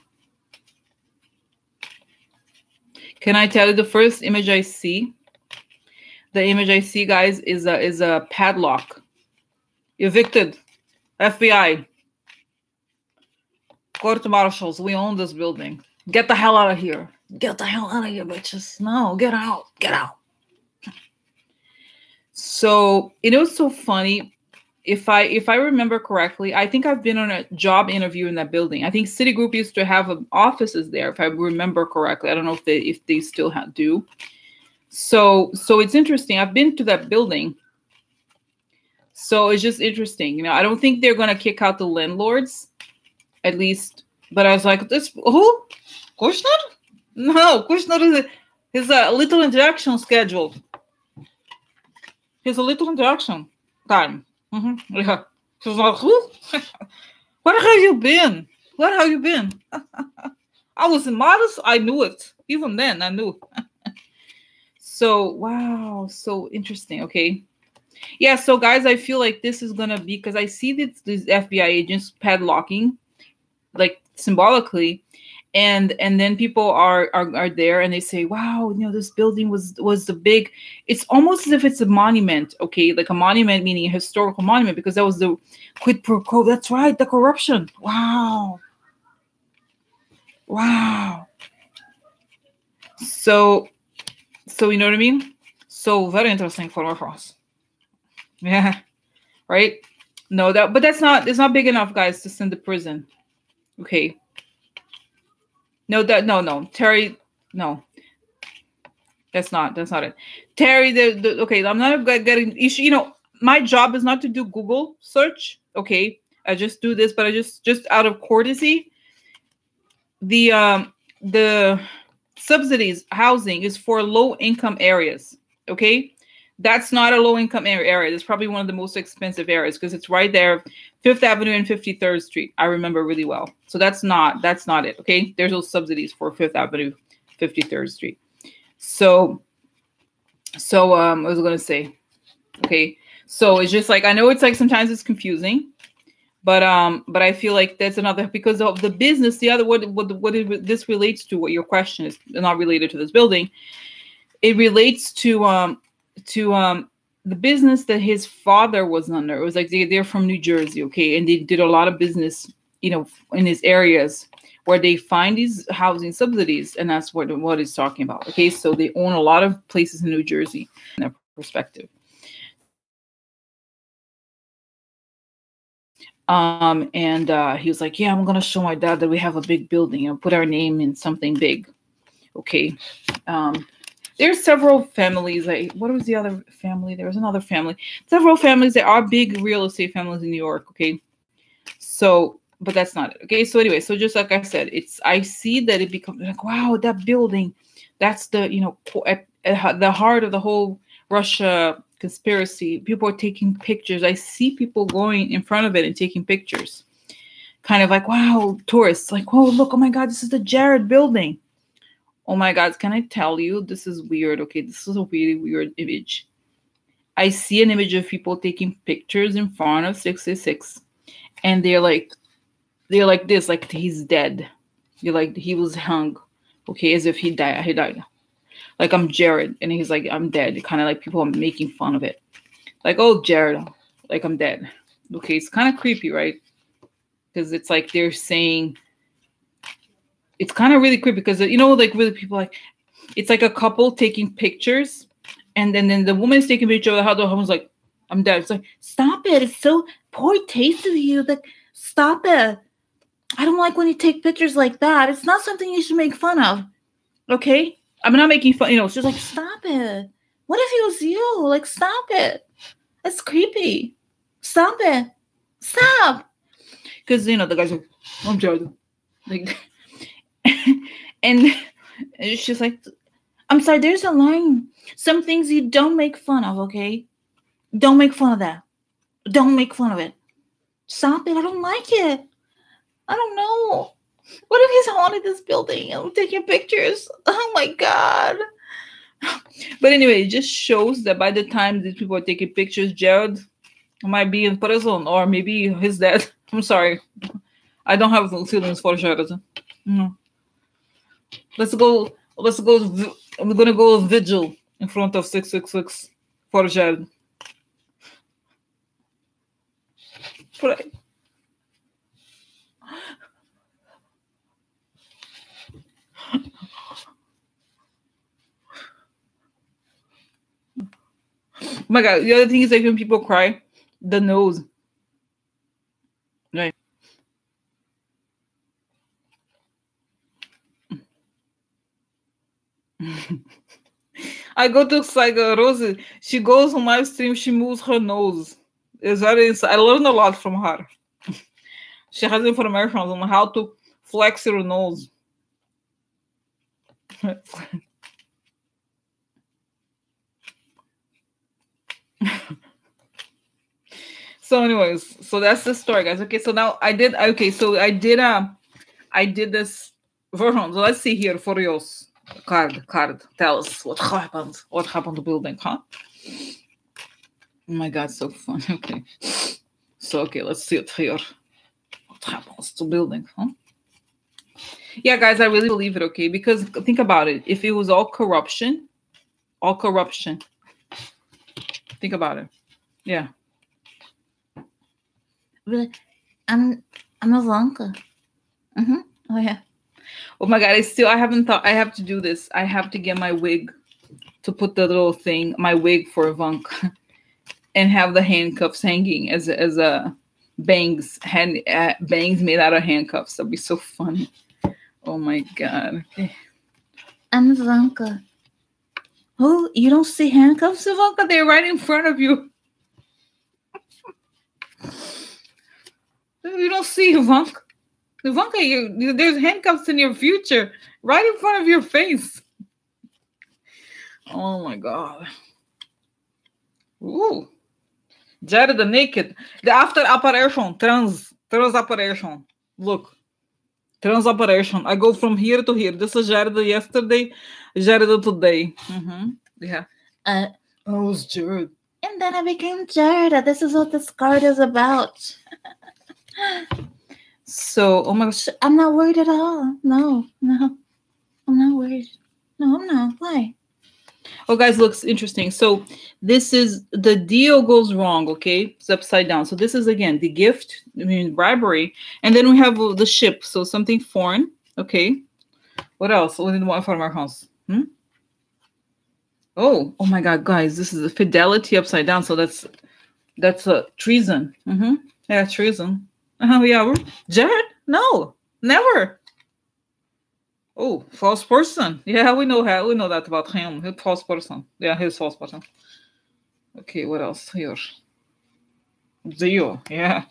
Can I tell you the first image I see? The image I see, guys, is a padlock. Evicted. FBI. Court marshals. We own this building. Get the hell out of here. Get the hell out of here, bitches. No, get out. Get out. So, you know, it's so funny. If I remember correctly, I think I've been on a job interview in that building. I think Citigroup used to have offices there, if I remember correctly. I don't know if they still do. So it's interesting. I've been to that building. So it's just interesting. You know, I don't think they're gonna kick out the landlords, at least. But I was like, this who? Kushner? No, Kushner is a little interaction scheduled. Here's a little interaction time. Yeah. She was like, who? Where have you been? Where have you been? I was modest. I knew it. Even then, I knew. So, wow. So interesting. Okay. Yeah. So, guys, I feel like this is going to be, because I see these FBI agents padlocking, like symbolically. And then people are there and they say, wow, you know, this building was the big, it's almost as if it's a monument, okay? Like a monument, meaning a historical monument, because that was the quid pro quo. That's right, the corruption. Wow. Wow. So you know what I mean? So very interesting for us. Yeah. Right? No, but it's not big enough, guys, to send to prison. Okay. No, Terry, no. That's not it. Terry, okay, I'm not getting, you know, my job is not to do Google search, okay? I just do this, but I just out of courtesy, the subsidies housing is for low income areas, okay? That's not a low income area. It's probably one of the most expensive areas because it's right there, 5th Avenue and 53rd Street. I remember really well. So that's not it, okay? There's those subsidies for 5th Avenue, 53rd Street. So what was I going to say? Okay. So it's just like, I know it's like sometimes it's confusing, but I feel like that's another, because of the business, the other, this relates to, what your question is not related to this building. It relates to the business that his father was under. It was like they're from New Jersey, okay, and they did a lot of business, you know, in his areas where they find these housing subsidies, and that's what it's talking about. Okay, so they own a lot of places in New Jersey. In that perspective, and he was like, "Yeah, I'm gonna show my dad that we have a big building and put our name in something big." Okay. There's several families. What was the other family? There was another family. Several families that are big real estate families in New York. Okay. So, but that's not it. Okay. So anyway, so just like I said, I see that it becomes like, wow, that building, that's the, you know, at the heart of the whole Russia conspiracy. People are taking pictures. I see people going in front of it and taking pictures. Kind of like, wow, tourists, like, oh, look, oh my God, this is the Jared building. Oh my God, can I tell you, this is weird. Okay, this is a really weird image. I see an image of people taking pictures in front of 666, and they're like this, like he's dead. You're like, he was hung, okay, as if he died. Like, I'm Jared, and he's like, I'm dead. Kind of like people are making fun of it. Like, oh, Jared, like, I'm dead. Okay, it's kind of creepy, right? Because it's like they're saying, it's kind of really creepy because, you know, like really people like, it's like a couple taking pictures, and then the woman's taking a picture of how the husband's like, I'm dead. It's like, stop it. It's so poor taste of you. Like, stop it. I don't like when you take pictures like that. It's not something you should make fun of. Okay? I'm not making fun. You know, it's just like, stop it. What if it was you? Like, stop it. It's creepy. Stop it. Stop. Because, you know, the guy's like, I'm dead. Like, and it's just like, I'm sorry, there's a line. Some things you don't make fun of, okay? Don't make fun of that. Don't make fun of it. Stop it. I don't like it. I don't know. What if he's haunted this building and I'm taking pictures? Oh my God. But anyway, it just shows that by the time these people are taking pictures, Jared might be in prison, or maybe he's dead. I'm sorry. I don't have feelings for Jared. No. Let's go. I'm gonna go vigil in front of 666 for Jared. pray. Oh my God. The other thing is like when people cry, the nose. Right. I go to like Rosie. She goes on live stream. She moves her nose. It's very. I learned a lot from her. She has information on how to flex your nose. So, anyways, so that's the story, guys. Okay, so now I did. Okay, so I did this version. So let's see here for yours. Card. Tell us what happened. What happened to building, huh? Oh my God, so fun. Okay. So, okay, let's see it here. What happens to building, huh? Yeah, guys, I really believe it, okay? Because think about it. If it was all corruption, think about it. Yeah. I'm Ivanka. Oh, yeah. Oh my God, I haven't thought. I have to do this. I have to get my wig to put the little thing, my wig for Ivanka, and have the handcuffs hanging as a bangs made out of handcuffs. That'd be so funny. Oh my God. Okay. I'm Ivanka. Oh, you don't see handcuffs, Ivanka? They're right in front of you. You don't see Ivanka. Ivanka, there's handcuffs in your future, right in front of your face. Oh my God. Ooh. Jared the naked. The after operation, trans operation. Look. Trans operation. I go from here to here. This is Jared yesterday, Jared today. Yeah. I was Jared. And then I became Jared. This is what this card is about. So, oh my gosh, I'm not worried at all. No, I'm not worried. No, I'm not. Why? Oh, guys, looks interesting. So this is the deal goes wrong. Okay, it's upside down. So this is again the gift, bribery, and then we have the ship. So something foreign. Okay, what else? We need one from our house. Oh my God, guys, this is a fidelity upside down. So that's a treason. Yeah, treason. Yeah, Jared? No, never. Oh, false person. Yeah, we know that about him. He's false person. Yeah, he's false person. Okay, what else here? Deal. Yeah.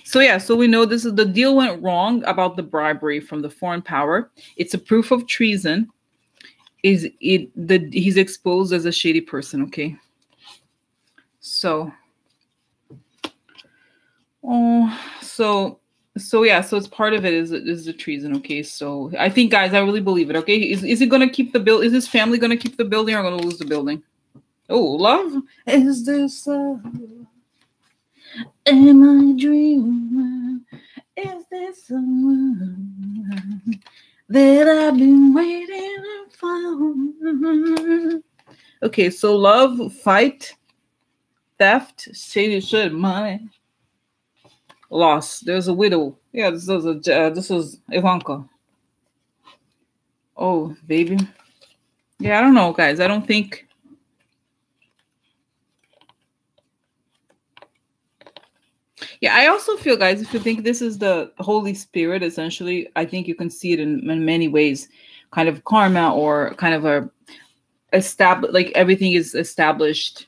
So we know this is the deal went wrong about the bribery from the foreign power. It's a proof of treason. He's exposed as a shady person. Okay. So. So it's part of it is the treason. Okay, so I think, guys, I really believe it. Okay, is it gonna keep the bill? Is his family gonna keep the building or gonna lose the building? Oh, love is this love? Am I dreaming? Is this someone that I've been waiting for? Okay, so love, fight, theft, shady shit, money. Loss. There's a widow. Yeah, this is Ivanka. Oh, baby. Yeah, I don't know, guys. I don't think. Yeah, I also feel, guys, if you think this is the Holy Spirit, essentially, I think you can see it in many ways, kind of karma or kind of like everything is established,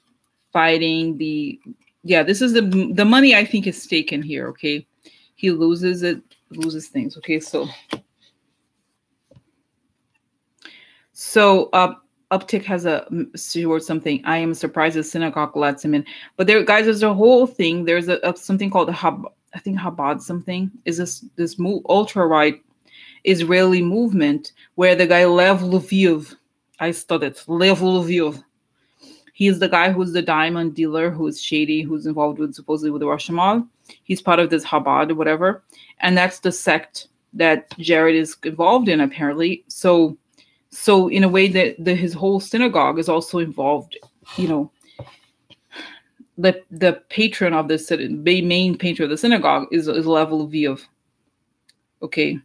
fighting the. Yeah, this is the money I think is taken here, okay? He loses things, okay? So Uptick has she wrote something. I am surprised the synagogue lets him in. But there, guys, there's a whole thing. There's something called I think Chabad something. Is this ultra-right Israeli movement where the guy Lev Lviv, I studied, Lev Lviv. He's the guy who's the diamond dealer, who's shady, who's involved with supposedly with the Russian mob. He's part of this Chabad or whatever. And that's the sect that Jared is involved in, apparently. So in a way that his whole synagogue is also involved, the patron of the main patron of the synagogue is level Viov. Okay.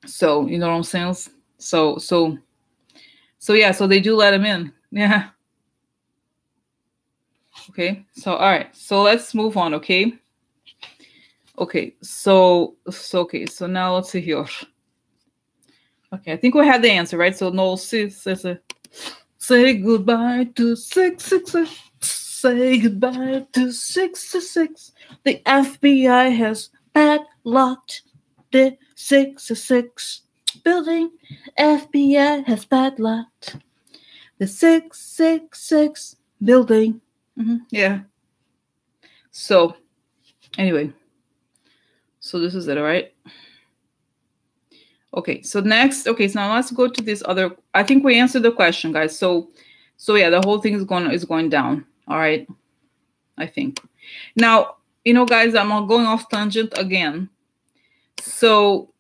So you know what I'm saying? So yeah, so they do let him in. Yeah. Okay. So all right. So let's move on, okay? Okay. So now let's see here. Okay, I think we had the answer, right? So no, say goodbye to 666. Say goodbye to 666. The FBI has padlocked the 666 building. FBI has padlocked the 666 building. Yeah. So anyway, so this is it, all right? Okay, so next, okay, so now let's go to this other. I think we answered the question, guys. So yeah, the whole thing is going down. All right, I think. Now, you know, guys, I'm going off tangent again. So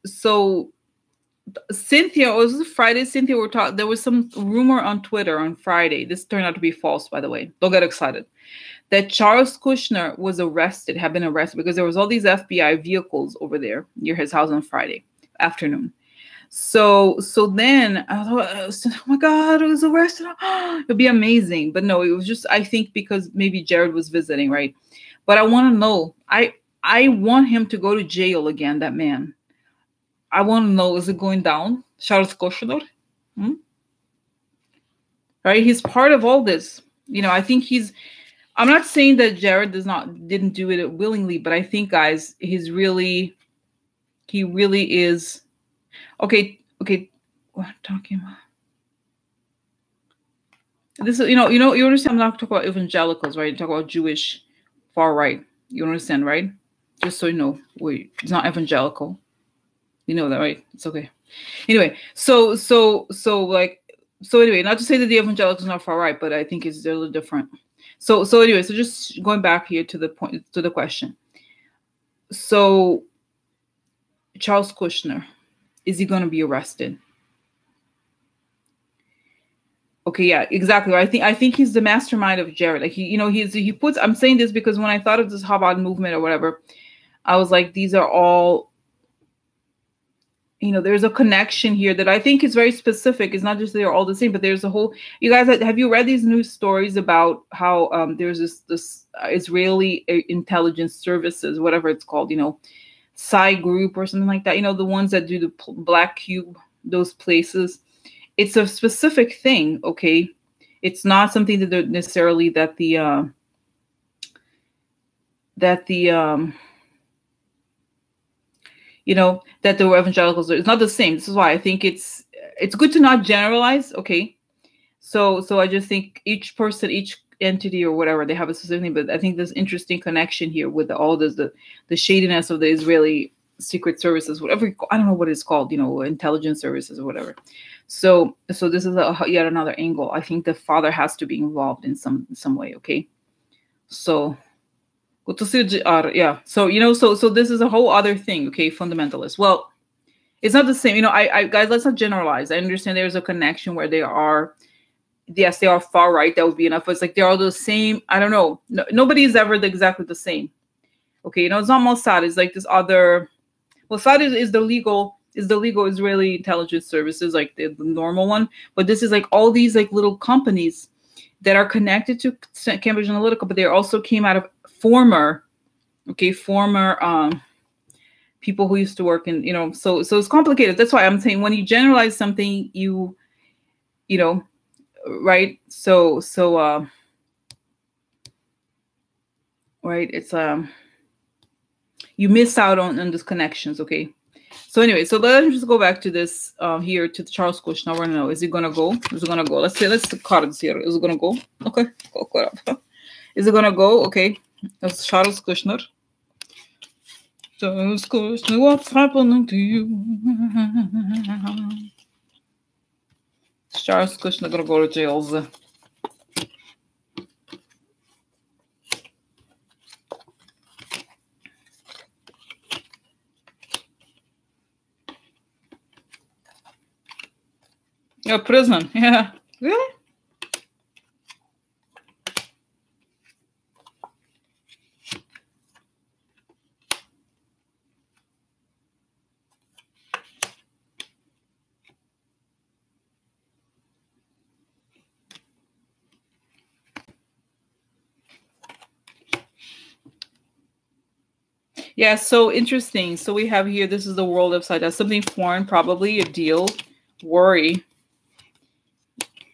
Cynthia, was it Friday? Cynthia, there was some rumor on Twitter on Friday. This turned out to be false, by the way. Don't get excited. That Charles Kushner was had been arrested because there was all these FBI vehicles over there near his house on Friday afternoon. So then I thought, oh my God, it was arrested. It'd be amazing. But no, it was just, I think because maybe Jared was visiting, right? But I want to know, I want him to go to jail again, that man. I want to know, is it going down? Charles Kushner? Right? He's part of all this. You know, I think I'm not saying that Jared didn't do it willingly, but I think, guys, he really is. Okay. What I'm talking about. This is, you understand, I'm not talking about evangelicals, right? You talk about Jewish far right. You understand, right? Just so you know, it's not evangelical. You know that, right? It's okay. Anyway, so anyway, not to say that the evangelicals are not far right, but I think they're a little different. So anyway, so just going back here to the point, to the question. So Charles Kushner, is he going to be arrested? Okay, yeah, exactly. I think he's the mastermind of Jared. Like he puts. I'm saying this because when I thought of this Chabad movement or whatever, I was like, these are all. There's a connection here that I think is very specific. It's not just they're all the same, but there's a whole. You guys, have you read these news stories about how there's this Israeli intelligence services, whatever it's called, Psy group or something like that. The ones that do the Black Cube, those places. It's a specific thing, okay? It's not something that they're necessarily that the evangelicals are. It's not the same. This is why I think it's good to not generalize, okay? So I just think each person, each entity or whatever, they have a specific thing, but I think there's interesting connection here with all this, the shadiness of the Israeli secret services, whatever, I don't know what it's called, intelligence services or whatever. So this is yet another angle. I think the father has to be involved in some way, okay? So good to see you, yeah. So so this is a whole other thing, okay? Fundamentalist. Well, it's not the same, I guys, let's not generalize. I understand there's a connection where they are. Yes, they are far right. That would be enough. But it's like they're all the same. I don't know. Nobody is ever exactly the same. Okay, it's not Mossad. It's like this other. Mossad is the legal Israeli intelligence services, like the normal one. But this is like all these like little companies that are connected to Cambridge Analytica, but they also came out of former people who used to work in, so it's complicated. That's why I'm saying when you generalize something, right? So right, it's you miss out on these connections, okay? So anyway, so let's just go back to this here to Charles Kushner. I want to know, is it gonna go? Is it gonna go? Let's cards here. Is it gonna go? Okay, is it gonna go? Okay, that's Charles Kushner. Charles Kushner, what's happening to you? Charles Kushner gonna go to jail. Yeah, prison. Yeah. Really? Yeah, so interesting. So we have here, this is the world upside down. Something foreign, probably a deal, worry.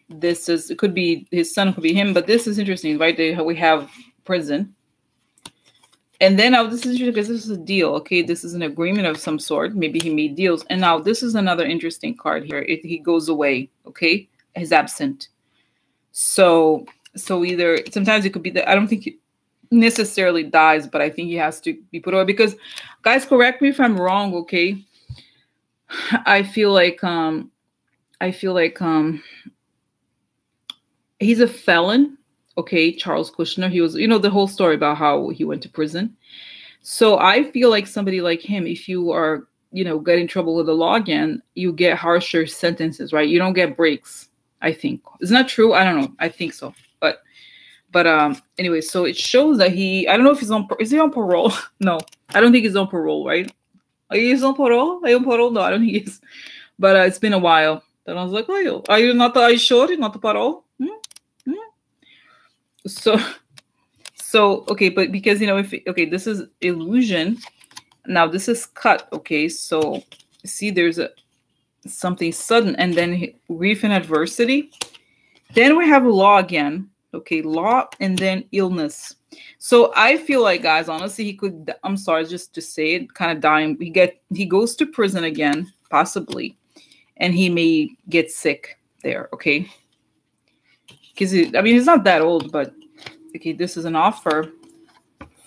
This is, it could be his son, it could be him, but this is interesting, right? We have prison. And then now this is interesting because this is a deal. Okay, this is an agreement of some sort. Maybe he made deals. And now this is another interesting card here. He goes away. Okay, he's absent. So either sometimes it could be that I don't think he necessarily dies, but I think he has to be put away because, guys, correct me if I'm wrong. Okay, I feel like he's a felon. Okay, Charles Kushner. He was, the whole story about how he went to prison. So I feel like somebody like him, if you are, get in trouble with the law again, you get harsher sentences, right? You don't get breaks, I think. Isn't that true? I don't know. I think so. But anyway, so it shows that I don't know if is he on parole? No, I don't think he's on parole, right? Are you on parole? Are you on parole? No, I don't think he is. But it's been a while. Then I was like, oh, are you sure you're not on parole? So okay, but because this is illusion. Now this is cut. Okay, so see, there's something sudden, and then grief and adversity. Then we have law again. Okay, law, and then illness. So I feel like, guys, honestly, he could. I'm sorry, just to say it, kind of dying. He goes to prison again, possibly, and he may get sick there. Okay, because he's not that old, but. Okay, this is an offer.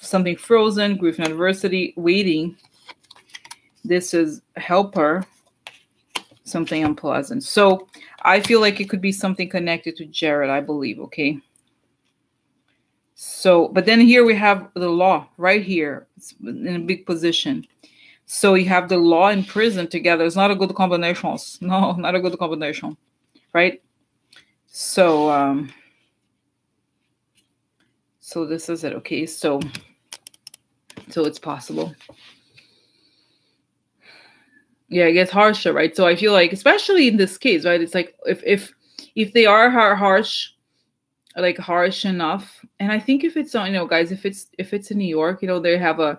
Something frozen, grief and adversity, waiting. This is helper, something unpleasant. So I feel like it could be something connected to Jared, I believe, okay? So, but then here we have the law right here. It's in a big position. So you have the law and prison together. It's not a good combination. No, not a good combination, right? So, so this is it, okay? So it's possible. Yeah, it gets harsher, right? So I feel like, especially in this case, right? It's like if they are harsh, like harsh enough, and I think if it's on, guys, if it's in New York, they have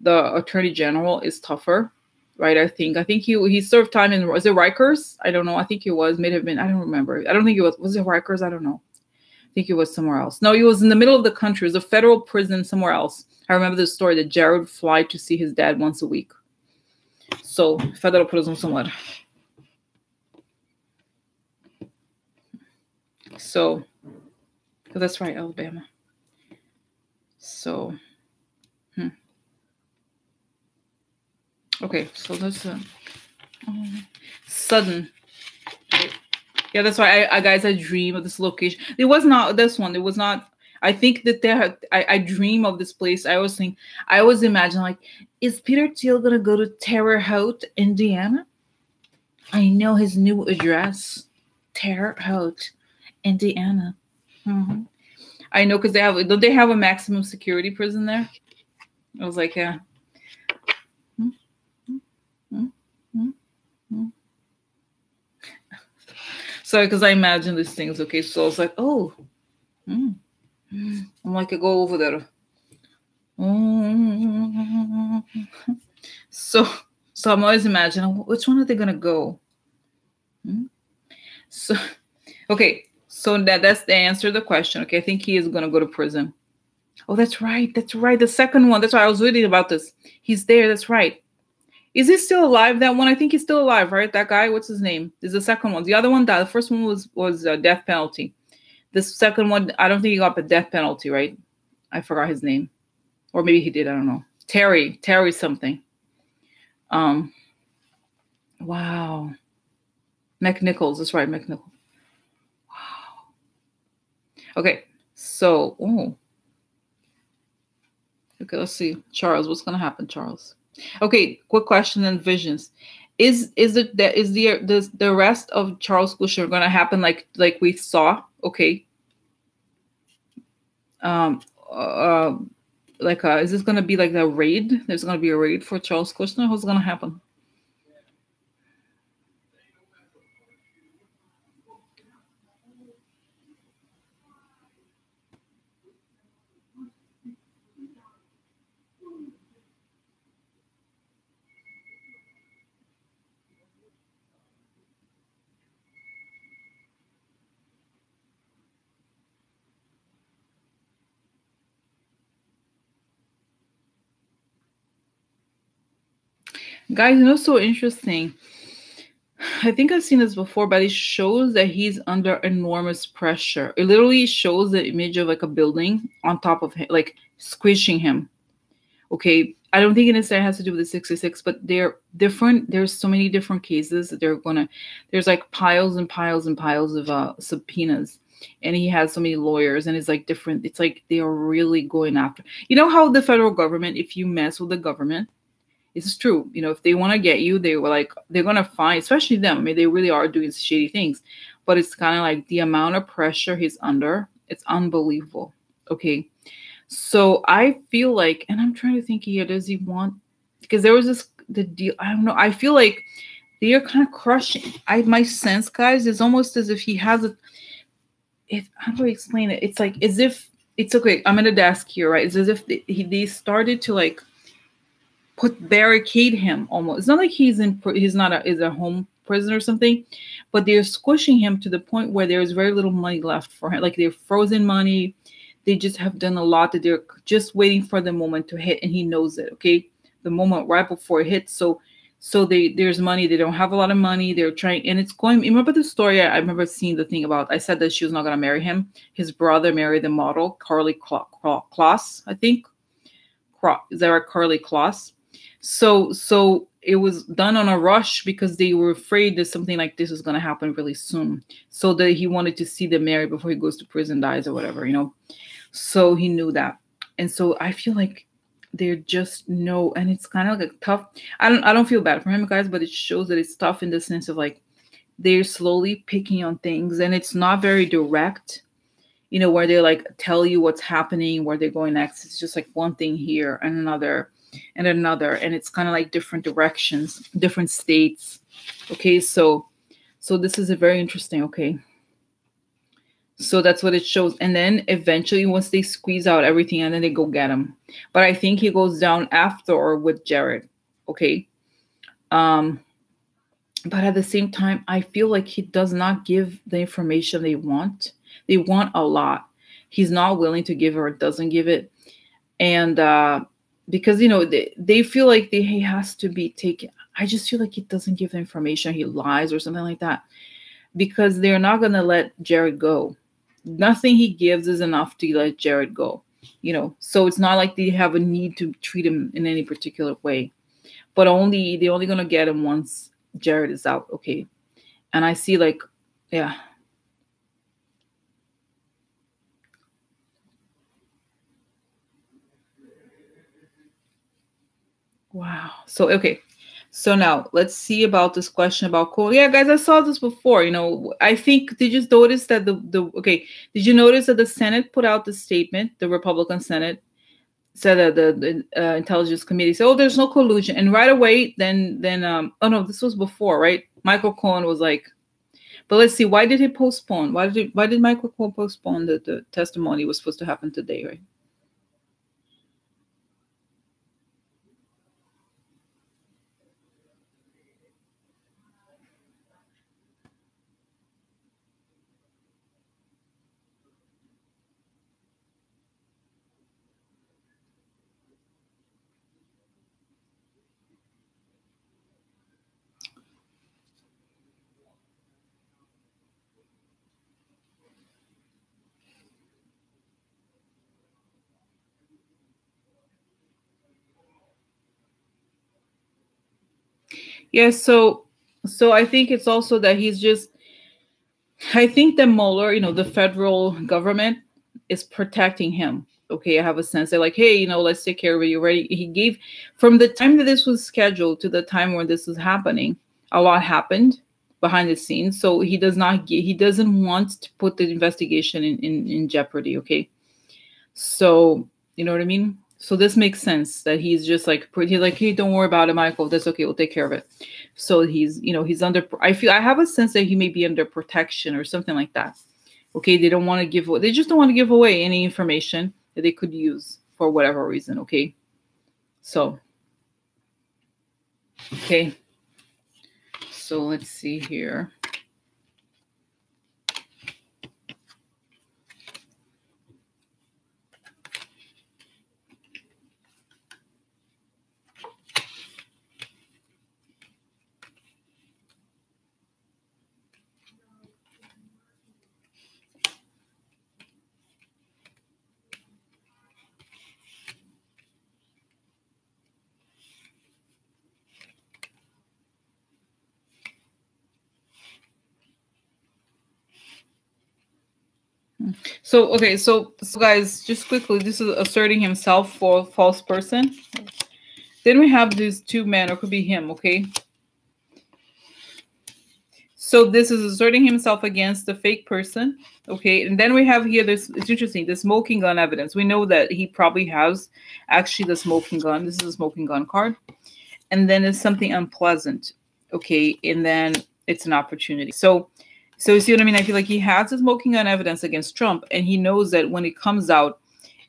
the attorney general is tougher, right? I think he served time in, was it Rikers? I don't know. I think it was, may have been. I don't remember. I don't think it was it Rikers? I don't know. I think it was somewhere else. No, he was in the middle of the country. It was a federal prison somewhere else. I remember the story that Jared would fly to see his dad once a week. So, federal prison somewhere. So, that's right, Alabama. So, okay, so that's sudden. Yeah, that's why I dream of this location. It was not this one. It was not. I think that I dream of this place. I always imagine, like, is Peter Thiel gonna go to Terre Haute, Indiana? I know his new address, Terre Haute, Indiana. Mm-hmm. I know, because don't they have a maximum security prison there? I was like, yeah. Sorry, because I imagine these things. Okay, so I was like, oh, I'm like, I go over there. So I'm always imagining, which one are they gonna go? So, okay, so that's the answer to the question. Okay, I think he is gonna go to prison. Oh, that's right. That's right. The second one. That's why I was reading about this. He's there. That's right. Is he still alive? That one? I think he's still alive, right? That guy. What's his name? Is the second one. The other one died. The first one was a death penalty. This second one, I don't think he got the death penalty, right? I forgot his name, or maybe he did. I don't know. Terry something. Wow. McNichols. That's right, McNichols. Wow. Okay, so okay, let's see. Charles, what's gonna happen, Charles? Okay, quick question and visions. Is the rest of Charles Kushner gonna happen like we saw? Okay. Is this gonna be like a raid? There's gonna be a raid for Charles Kushner. What's gonna happen? Guys, so interesting. I think I've seen this before, but it shows that he's under enormous pressure. It literally shows the image of like a building on top of him, like squishing him. Okay. I don't think it necessarily has to do with the 66, but they're different. There's so many different cases that there's like piles and piles and piles of subpoenas. And he has so many lawyers, and it's like different. It's like they are really going after. You know how the federal government, if you mess with the government, it's true. If they want to get you, they're gonna find, especially them. I mean, they really are doing shady things, but it's kind of like the amount of pressure he's under. It's unbelievable. Okay, so I feel like, and I'm trying to think here. Does he want? Because there was the deal. I don't know. I feel like they are kind of crushing. My sense, guys, is almost as if he has a. How do I explain it? It's like as if it's okay. I'm at a desk here, right? It's as if they started to like barricade him almost. It's not like he's not is a home prison or something, but they're squishing him to the point where there's very little money left for him. Like they're frozen money. They just have done a lot that they're just waiting for the moment to hit, and he knows it. Okay, the moment right before it hits. So there's money. They don't have a lot of money. They're trying, and it's going. Remember the story? I remember seeing the thing about. I said that she was not going to marry him. His brother married the model Carly Kloss, I think. Is that right? Carly Kloss. So it was done on a rush because they were afraid that something like this was going to happen really soon. So that he wanted to see them married before he goes to prison, dies or whatever, So he knew that. And so I feel like they're just and it's kind of like a tough. I don't feel bad for him, guys, but it shows that it's tough in the sense of like they're slowly picking on things, and it's not very direct, where they like tell you what's happening, where they're going next. It's just like one thing here and another and another, and it's kind of like different directions, different states. Okay, so this is a very interesting. Okay, so that's what it shows. And then eventually once they squeeze out everything, and then they go get him, but I think he goes down after or with Jared. Okay, but at the same time, I feel like he does not give the information they want. They want a lot. He's not willing to give or doesn't give it, and because they feel like he has to be taken. I just feel like he doesn't give the information. He lies or something like that, because they're not gonna let Jared go. Nothing he gives is enough to let Jared go. So it's not like they have a need to treat him in any particular way, but they're only gonna get him once Jared is out. Okay, and I see like, yeah. Wow. So, okay. So now let's see about this question about coal. Yeah, guys, I saw this before. I think, did you notice that okay, did you notice that the Senate put out the statement, the Republican Senate said that the Intelligence Committee said, oh, there's no collusion. And right away, then, oh no, this was before, right? Michael Cohen was like, but let's see, why did he postpone? Why did Michael Cohen postpone the testimony was supposed to happen today, right? Yeah, so I think it's also that I think that Mueller, the federal government is protecting him. Okay, I have a sense they're like, hey, let's take care of it. You ready? He gave, from the time that this was scheduled to the time when this was happening, a lot happened behind the scenes. So he doesn't want to put the investigation in jeopardy. Okay, so you know what I mean? So this makes sense that he's just like pretty like, hey, don't worry about it, Michael. That's okay. We'll take care of it. So he's under. I have a sense that he may be under protection or something like that. Okay, they don't want to they just don't want to give away any information that they could use for whatever reason. Okay, so okay, so let's see here. So, okay, so guys, just quickly, this is asserting himself for false person. Then we have these two men, or could be him, okay? So this is asserting himself against the fake person, okay? And then we have here this, it's interesting, the smoking gun evidence. We know that he probably has actually the smoking gun. This is a smoking gun card. And then it's something unpleasant, okay? And then it's an opportunity. So you see what I mean? I feel like he has the smoking gun evidence against Trump, and he knows that when it comes out,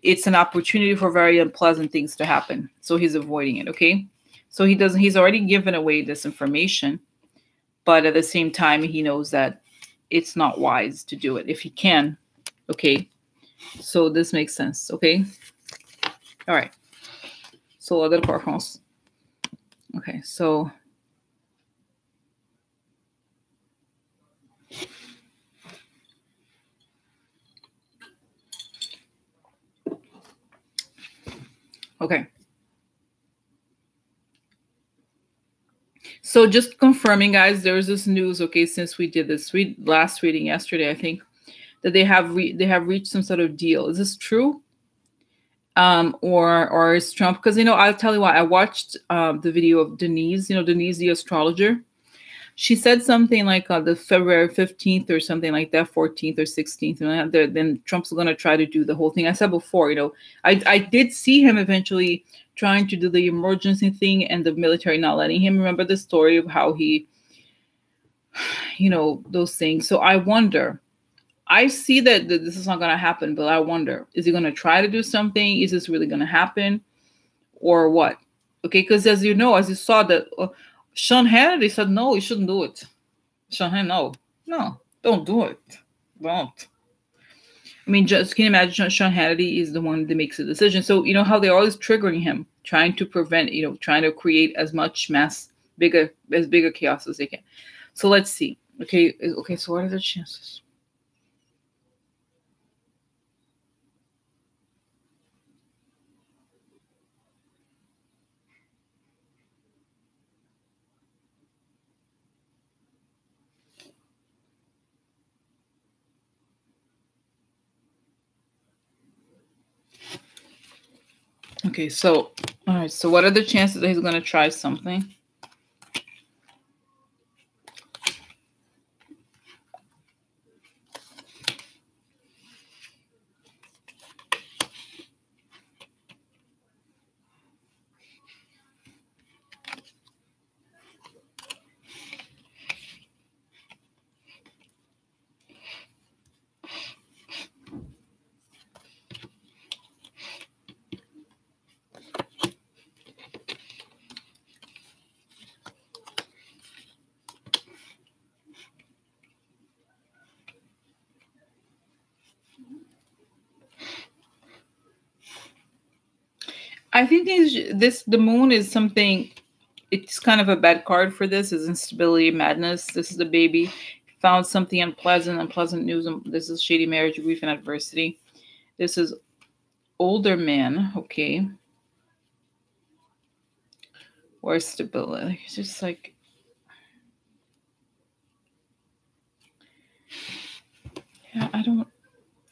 it's an opportunity for very unpleasant things to happen. So he's avoiding it, okay? So he's already given away this information, but at the same time, he knows that it's not wise to do it if he can, okay? So this makes sense, okay? All right. So other parents. Okay, so okay. So just confirming, guys, there's this news, okay, since we did this last reading yesterday, I think, that they have reached some sort of deal. Is this true? Or is Trump? Because, you know, I'll tell you what, I watched the video of Denise, you know, Denise the astrologer. She said something like the February 15th or something like that, 14th or 16th, and then Trump's going to try to do the whole thing. I said before, you know, I did see him eventually trying to do the emergency thing and the military not letting him. Remember the story of how he, you know, those things. So I wonder, I see that this is not going to happen, but I wonder, is he going to try to do something? Is this really going to happen or what? Okay, because as you know, as you saw that Sean Hannity said, no, you shouldn't do it. Sean Hannity, no, don't do it. Don't. I mean, just can you imagine Sean Hannity is the one that makes the decision. So, you know how they're always triggering him, trying to prevent, you know, trying to create as much mass, bigger chaos as they can. So let's see. Okay, so what are the chances? Okay, so, all right, so what are the chances that he's going to try something? I think the moon is something, it's kind of a bad card for this, is instability, madness. This is the baby. Found something unpleasant news. This is shady marriage, grief, and adversity. This is older man, okay. Or stability. It's just like, yeah,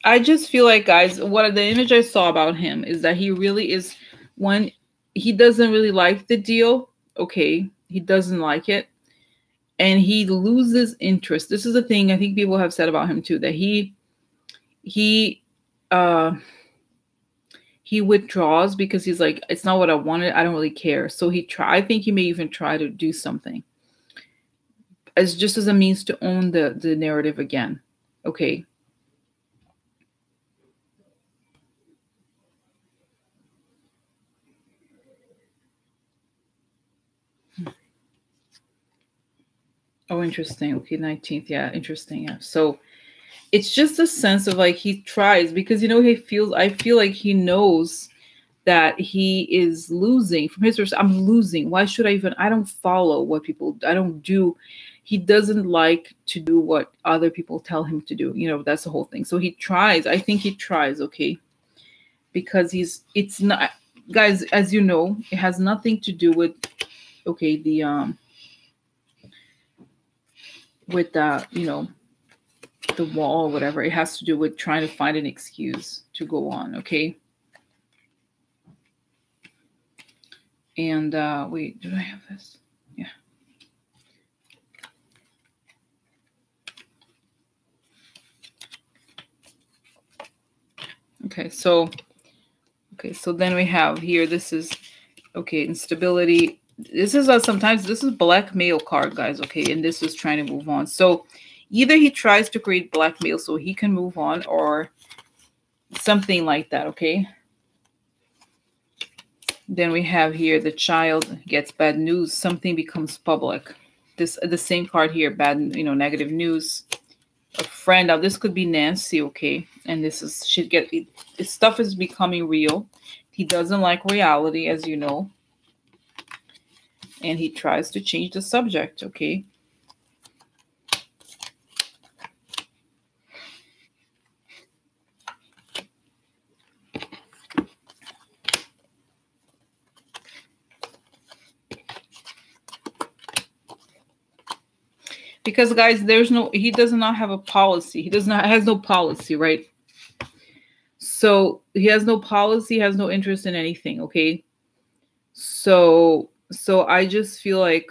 I just feel like, guys, what the image I saw about him is that he really is one, he doesn't really like the deal. Okay. He doesn't like it. And he loses interest. This is the thing I think people have said about him too, that he withdraws because he's like, it's not what I wanted. I don't really care. So I think he may even try to do something as just as a means to own the narrative again. Okay. Oh, interesting. Okay, 19th. Yeah, interesting. Yeah. So it's just a sense of like he tries because, you know, I feel like he knows that he is losing from his perspective. I'm losing. Why should I don't follow what people, I don't do. He doesn't like to do what other people tell him to do. You know, that's the whole thing. So he tries. I think he tries. Okay. Because it's not, guys, as you know, it has nothing to do with, okay, with you know, the wall or whatever. It has to do with trying to find an excuse to go on, okay? And wait, did I have this? Yeah. Okay, so then we have here, this is, okay, instability. This is sometimes this is blackmail card, guys, okay? And this is trying to move on. So either he tries to create blackmail so he can move on or something like that, okay? Then we have here the child gets bad news. Something becomes public. The same card here, bad, negative news. A friend. Now this could be Nancy, okay? And this is this stuff is becoming real. He doesn't like reality, as you know. And he tries to change the subject, okay? Because guys, he does not have a policy. He has no policy, right? So he has no policy, has no interest in anything, okay? So I just feel like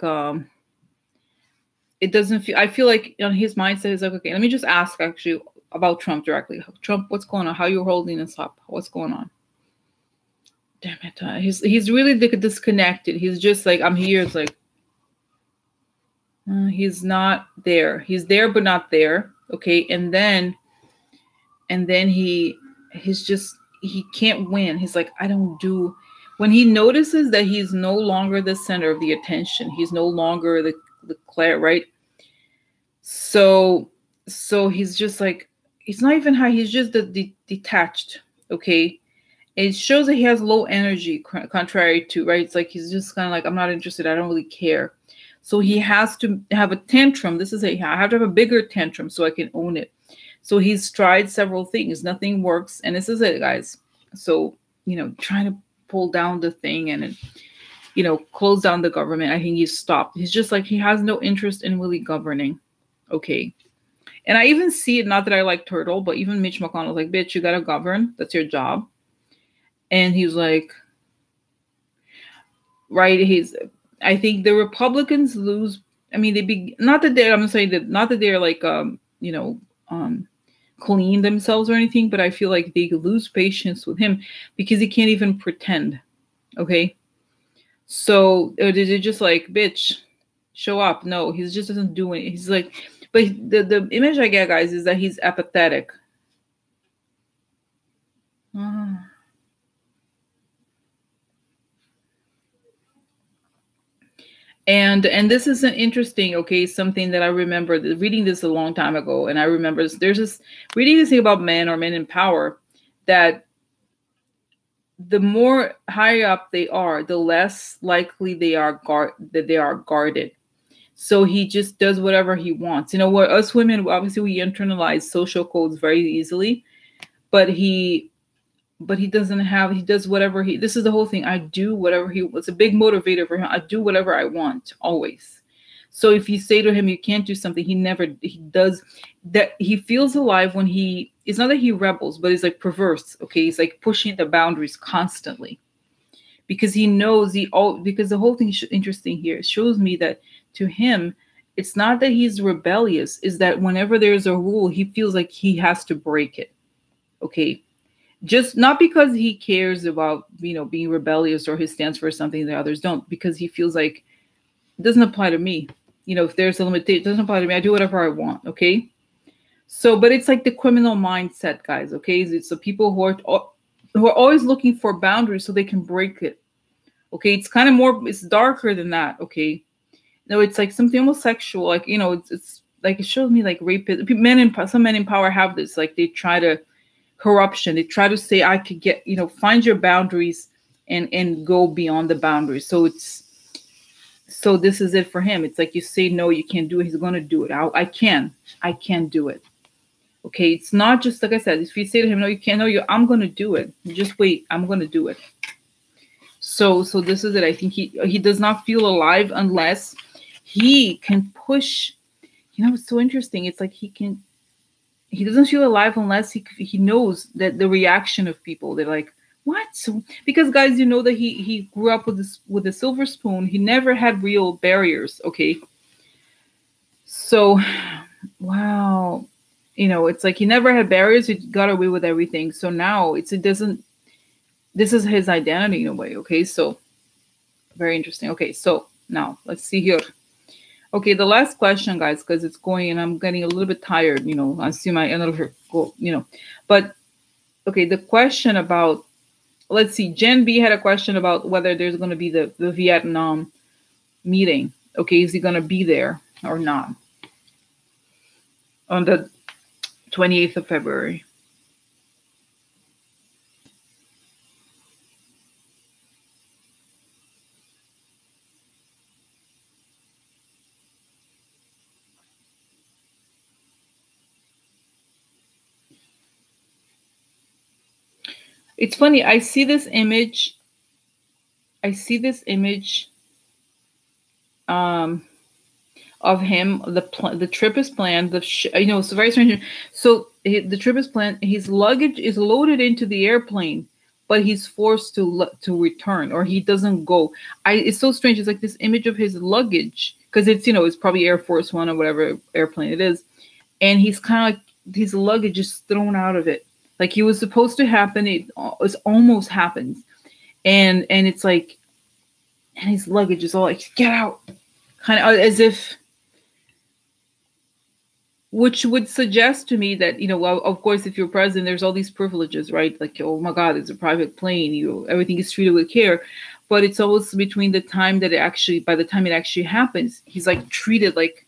it doesn't feel, I feel like on his mindset is like, okay, let me just ask actually about Trump directly. Trump, what's going on? How you holding this up? What's going on? Damn it. He's really disconnected. He's just like, I'm here. It's like, he's not there. He's there, but not there. Okay. And then he's just, he can't win. He's like, when he notices that he's no longer the center of the attention, he's no longer the Claire, right? So he's just like, he's not even high. He's just detached. Okay. It shows that he has low energy, contrary to, right? It's like, he's just kind of like, I'm not interested. I don't really care. So he has to have a tantrum. I have to have a bigger tantrum so I can own it. So he's tried several things. Nothing works. And this is it, guys. So, trying to pull down the thing and, close down the government. I think he's stopped. He's just like, he has no interest in really governing. Okay. And I even see it, not that I like Turtle, but even Mitch McConnell was like, bitch, you got to govern. That's your job. And he's like, right. I think the Republicans lose. I mean, not that they're like, clean themselves or anything, but I feel like they lose patience with him because he can't even pretend. Okay. So they're just like, bitch, show up. No, he just doesn't do it. He's like, but the image I get, guys, is that he's apathetic. And this is an interesting, okay, something that I remember reading this a long time ago. And I remember there's this reading this thing about men or men in power, that the more high up they are, the less likely they are guarded. So he just does whatever he wants. Where us women, obviously we internalize social codes very easily, but he doesn't have, he does whatever this is the whole thing. I do whatever it's a big motivator for him. I do whatever I want, always. So if you say to him, you can't do something, he does that. He feels alive when it's not that he rebels, but it's like perverse. Okay. He's like pushing the boundaries constantly because he knows because the whole thing is interesting here. It shows me that to him, it's not that he's rebellious, is that whenever there's a rule, he feels like he has to break it. Okay. Just not because he cares about, being rebellious or he stands for something that others don't, because he feels like it doesn't apply to me. If there's a limitation, it doesn't apply to me. I do whatever I want. Okay. So, but it's like the criminal mindset, guys. Okay. It's the people who are always looking for boundaries so they can break it. Okay. It's kind of it's darker than that. Okay. No, it's like something almost sexual. Like, it's like, it shows me like rape. Some men in power have this, like they try to corruption. They try to say, I could get, find your boundaries and go beyond the boundaries. So this is it for him. It's like, you say, no, you can't do it. He's going to do it. I can do it. Okay. It's not just, like I said, if you say to him, no, you can't, I'm going to do it. Just wait. I'm going to do it. So this is it. I think he does not feel alive unless he can push, it's so interesting. It's like he can he doesn't feel alive unless he knows that the reaction of people. They're like, what? So, because guys, you know that he grew up with this with a silver spoon. He never had real barriers. Okay, so wow, you know, it's like he never had barriers. He got away with everything. So now it doesn't. This is his identity in a way. Okay, so very interesting. Okay, so now let's see here. Okay, the last question, guys, because it's going and I'm getting a little bit tired. You know, I see my another go. You know, but okay, the question about, let's see, Jen B had a question about whether there's going to be the Vietnam meeting. Okay, is he going to be there or not on the 28th of February? It's funny. I see this image. Of him. The trip is planned. You know, it's very strange. So the trip is planned. His luggage is loaded into the airplane, but he's forced to return, or he doesn't go. It's so strange. It's like this image of his luggage, because it's, you know, it's probably Air Force One or whatever airplane it is, and he's kind of like his luggage is thrown out of it. Like he was supposed to happen. It's almost happened, and it's like, and his luggage is all like, get out, kind of as if. Which would suggest to me that, you know, well, of course, if you're president, there's all these privileges, right? Like, oh my God, it's a private plane. Everything is treated with care. But it's almost between the time that by the time it actually happens, he's like treated like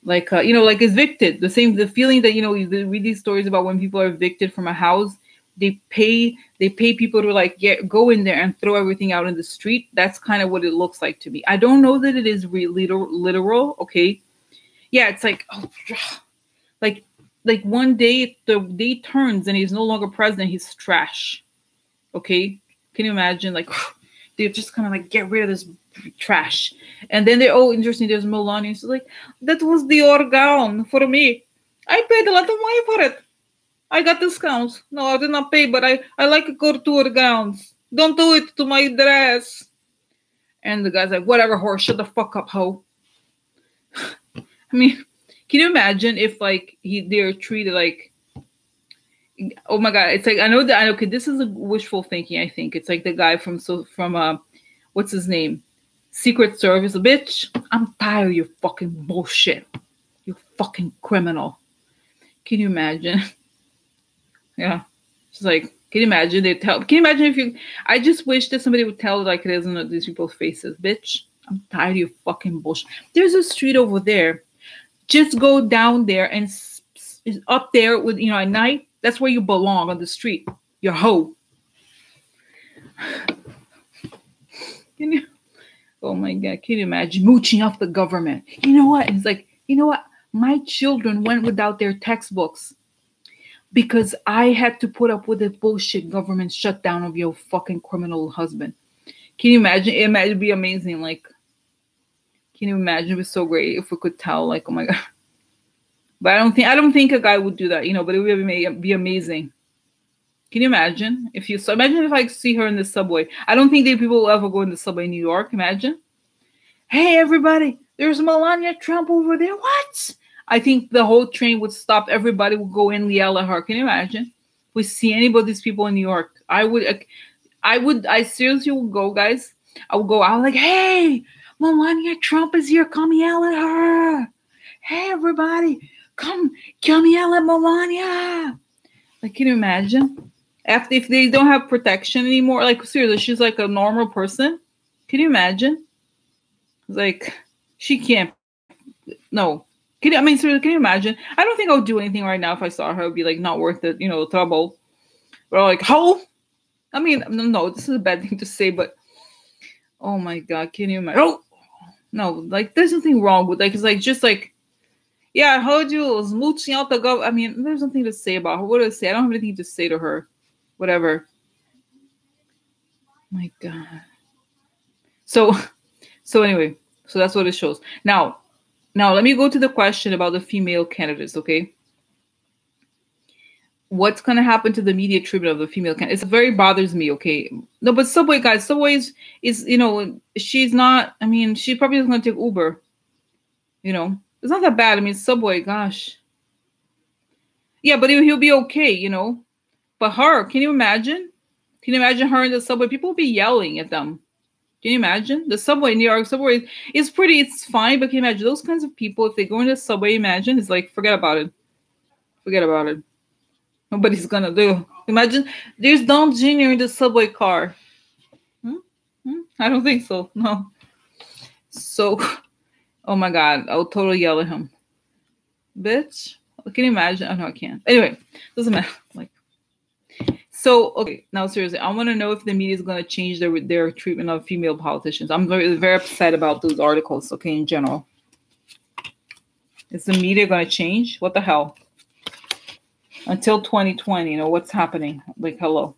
you know, like evicted. The feeling that, you know, you read these stories about when people are evicted from a house, they pay people to like go in there and throw everything out in the street. That's kind of what it looks like to me. I don't know that it is really literal. Okay. Yeah, it's like, oh, like one day the day turns and he's no longer president. He's trash. Okay, can you imagine? Like they're just kind of like, get rid of this trash, and then they're, oh, interesting. There's Melania. She's like, that was the gown for me. I paid a lot of money for it. I got discounts. No, I did not pay, but I like couture gowns. Don't do it to my dress. And the guy's like, whatever, whore, shut the fuck up, hoe. I mean, can you imagine if like they're treated like, oh my God, it's like, I know, okay, this is a wishful thinking. I think it's like the guy from what's his name? Secret Service. Bitch, I'm tired of your fucking bullshit. You fucking criminal. Can you imagine? Yeah. It's like, can you imagine can you imagine I just wish that somebody would tell like it is in these people's faces. Bitch, I'm tired of your fucking bullshit. There's a street over there. Just go down there and up there with, you know, at night. That's where you belong, on the street. You hoe. Oh my God, can you imagine mooching off the government? You know what? It's like, you know what? My children went without their textbooks because I had to put up with the bullshit government shutdown of your fucking criminal husband. Can you imagine? It'd be amazing. Like, can you imagine? It was so great if we could tell, like, oh my God. But I don't think a guy would do that, you know, but it would be amazing. Can you imagine? Imagine if I see her in the subway. I don't think people will ever go in the subway in New York. Imagine. Hey, everybody, there's Melania Trump over there. What? I think the whole train would stop. Everybody would go in and yell at her. Can you imagine? If we see any of these people in New York, I seriously would go, guys. I would go out like, hey, Melania Trump is here. Come yell at her. Hey, everybody, come yell at Melania. Like, can you imagine? If they don't have protection anymore, like, seriously, she's like a normal person. Can you imagine? Like, she can't. No. Seriously, can you imagine? I don't think I would do anything right now if I saw her. It would be like not worth it, you know, trouble. But like, how? I mean, no, this is a bad thing to say, but oh my God, can you imagine? Oh, no, like, there's nothing wrong with, like, it's like, just like, yeah, I heard you was mooching out the government. I mean, there's nothing to say about her. What do I say? I don't have anything to say to her. Whatever. My God. So anyway, so that's what it shows. Now let me go to the question about the female candidates, okay? what's going to happen to the media treatment of the female candidate. It very bothers me. Okay, no, but Subway, guys, Subway is she's not. I mean, she probably is going to take Uber. It's not that bad. I mean, Subway, gosh, yeah, but he'll be okay. But her, can you imagine? Can you imagine her in the subway? People will be yelling at them. Can you imagine? The subway, New York subway is pretty, it's fine, but can you imagine those kinds of people, if they go into the subway, imagine, it's like, forget about it. Forget about it. Nobody's gonna do. Imagine there's Don Jr. in the subway car. I don't think so. No. So, oh my God, I'll totally yell at him. Bitch, can you imagine? Oh no, I can't. Anyway, doesn't matter. So, okay, now seriously, I want to know if the media is going to change their treatment of female politicians. I'm very, very upset about those articles, okay, in general. Is the media going to change? What the hell? Until 2020, what's happening? Like, hello.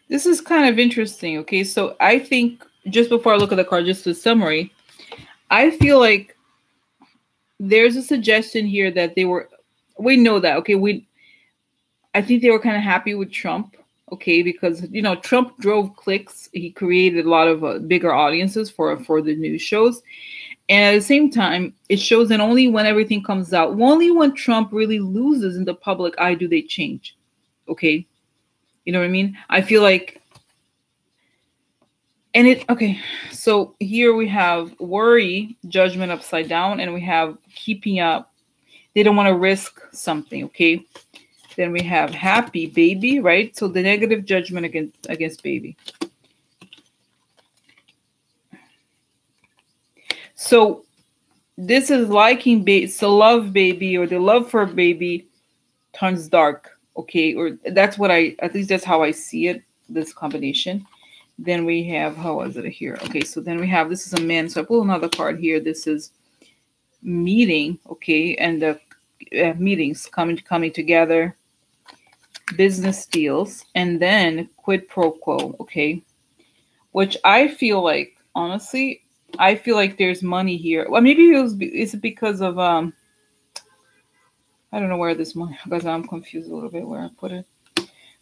This is kind of interesting, okay? So I think, just before I look at the card, just a summary, I feel like there's a suggestion here that we know that, okay? I think they were kind of happy with Trump, okay? Because, Trump drove clicks. He created a lot of bigger audiences for the news shows. And at the same time, it shows that only when everything comes out, only when Trump really loses in the public eye do they change, okay? You know what I mean? I feel like, okay, so here we have worry, judgment upside down, and we have keeping up. They don't want to risk something, okay? Then we have happy, baby, right? So the negative judgment against baby. So this is liking baby, so love baby, or the love for baby turns dark, okay? Or that's what at least that's how I see it, this combination. Then we have, how was it here? Okay, so then we have, this is a man. So I pull another card here. This is meeting, okay? And the meetings coming together, business deals, and then quid pro quo, okay? Which I feel like, honestly, I feel like there's money here. Well, maybe it's because of, I don't know where this money, because I'm confused a little bit where I put it.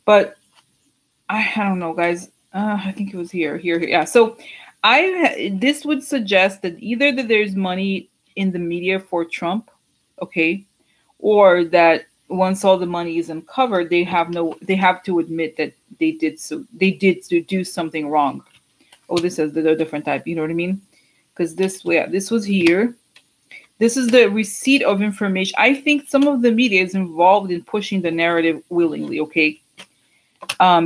But I don't know, guys. I think it was here. Yeah. So this would suggest that either that there's money in the media for Trump, okay, or that once all the money is uncovered, they have to admit that they did do something wrong. Oh, this is the different type. You know what I mean? Because this was here. This is the receipt of information. I think some of the media is involved in pushing the narrative willingly, okay?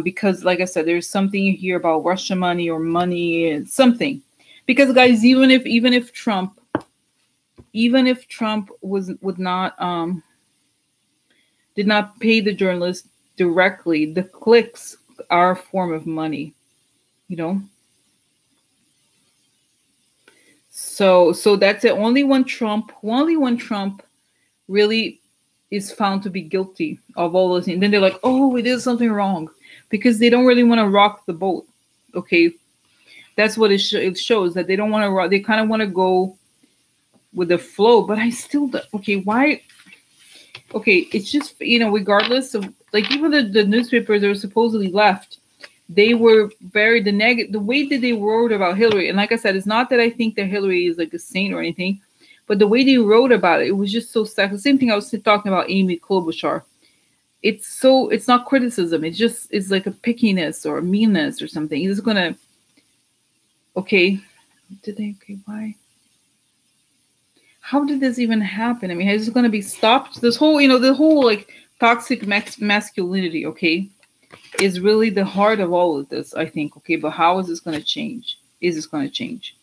Because, like I said, there's something you hear about Russia money or money and something. Because, guys, even if Trump did not pay the journalist directly, the clicks are a form of money, So that's it. Only when Trump really is found to be guilty of all those things, then they're like, oh, we did something wrong, because they don't really want to rock the boat. Okay, that's what it shows, that they don't want to rock. They kind of want to go with the flow. But I still, okay, why? Okay, it's just, regardless of, like, even the newspapers that were supposedly left, they were very the way that they wrote about Hillary. And like I said, it's not that I think that Hillary is like a saint or anything, but the way they wrote about it was just so sad. The same thing I was talking about Amy Klobuchar. It's not criticism. It's like a pickiness or a meanness or something. It's gonna, okay, why? How did this even happen? I mean, is it going to be stopped? This whole, the whole like toxic masculinity, okay, is really the heart of all of this, I think, okay? But how is this going to change? Is this going to change?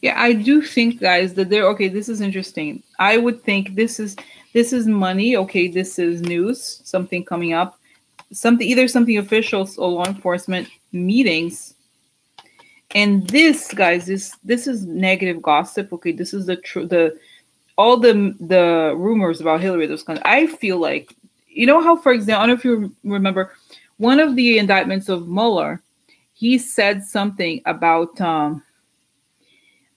Yeah, I do think, guys, that they're okay. This is interesting. I would think this is money. Okay, this is news. Something coming up. Something, either something official or law enforcement meetings. And this, guys, this is negative gossip. Okay, this is the all the rumors about Hillary. Those kind. I feel like, you know how, for example, I don't know if you remember one of the indictments of Mueller. He said something about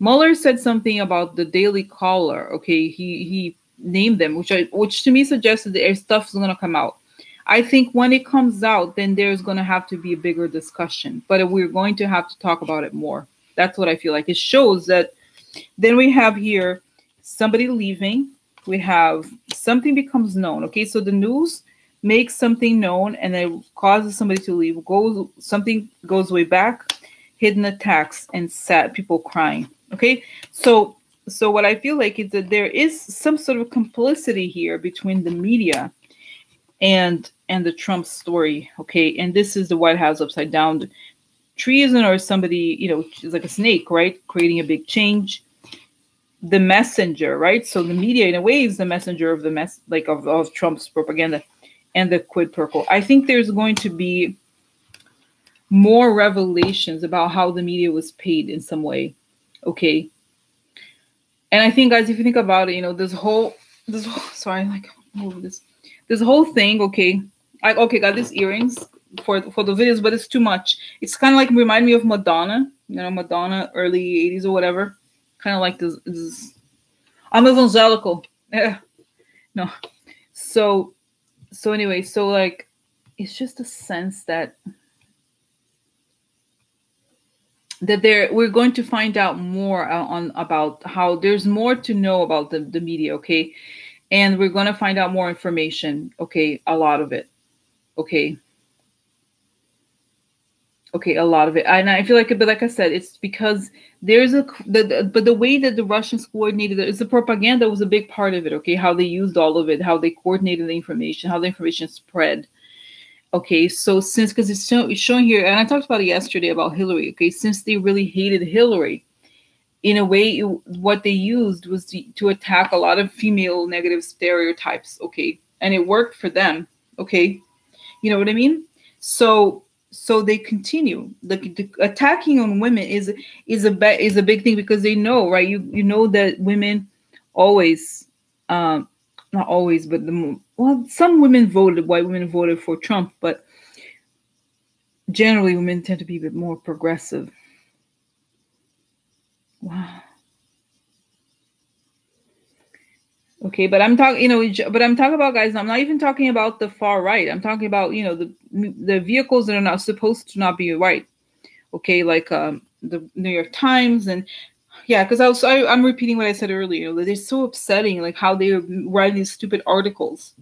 Mueller said something about the Daily Caller. Okay, he named them, which to me suggested that stuff's gonna come out. I think when it comes out, then there's gonna have to be a bigger discussion. But we're going to have to talk about it more. That's what I feel like. It shows that then we have here somebody leaving. We have something becomes known. Okay, so the news makes something known and then causes somebody to leave. Something goes way back, hidden attacks and sad people crying. Okay, so what I feel like is that there is some sort of complicity here between the media and the Trump story. Okay, and this is the White House upside down. Treason, or somebody, is like a snake, right? Creating a big change. The messenger, right? So the media, in a way, is the messenger of of Trump's propaganda and the quid pro quo. I think there's going to be more revelations about how the media was paid in some way. Okay. And I think, guys, if you think about it, this whole sorry, like move this whole thing. Okay, got these earrings for the videos, but it's too much. It's kind of like remind me of Madonna, Madonna early 80s or whatever. Kind of like this. I'm evangelical. Yeah. No. So anyway, so like it's just a sense that we're going to find out more about how there's more to know about the media, okay? And we're going to find out more information, okay? A lot of it, okay? Okay, a lot of it. And I feel like, but like I said, it's because there's but the way that the Russians coordinated it, the propaganda was a big part of it, okay? How they used all of it, how they coordinated the information, how the information spread. Okay, so because it's showing here, and I talked about it yesterday about Hillary. Okay, since they really hated Hillary, in a way, what they used was to attack a lot of female negative stereotypes. Okay, and it worked for them. Okay, you know what I mean? So they continue. The attacking on women is a big thing, because they know, right? You know that women always, not always, but some white women voted for Trump, but generally women tend to be a bit more progressive. Wow. Okay, but I'm talking, about, guys, I'm not even talking about the far right. I'm talking about, the vehicles that are not supposed to not be right. Okay, like the New York Times, and yeah, because I'm repeating what I said earlier. They're so upsetting, like how they were writing these stupid articles,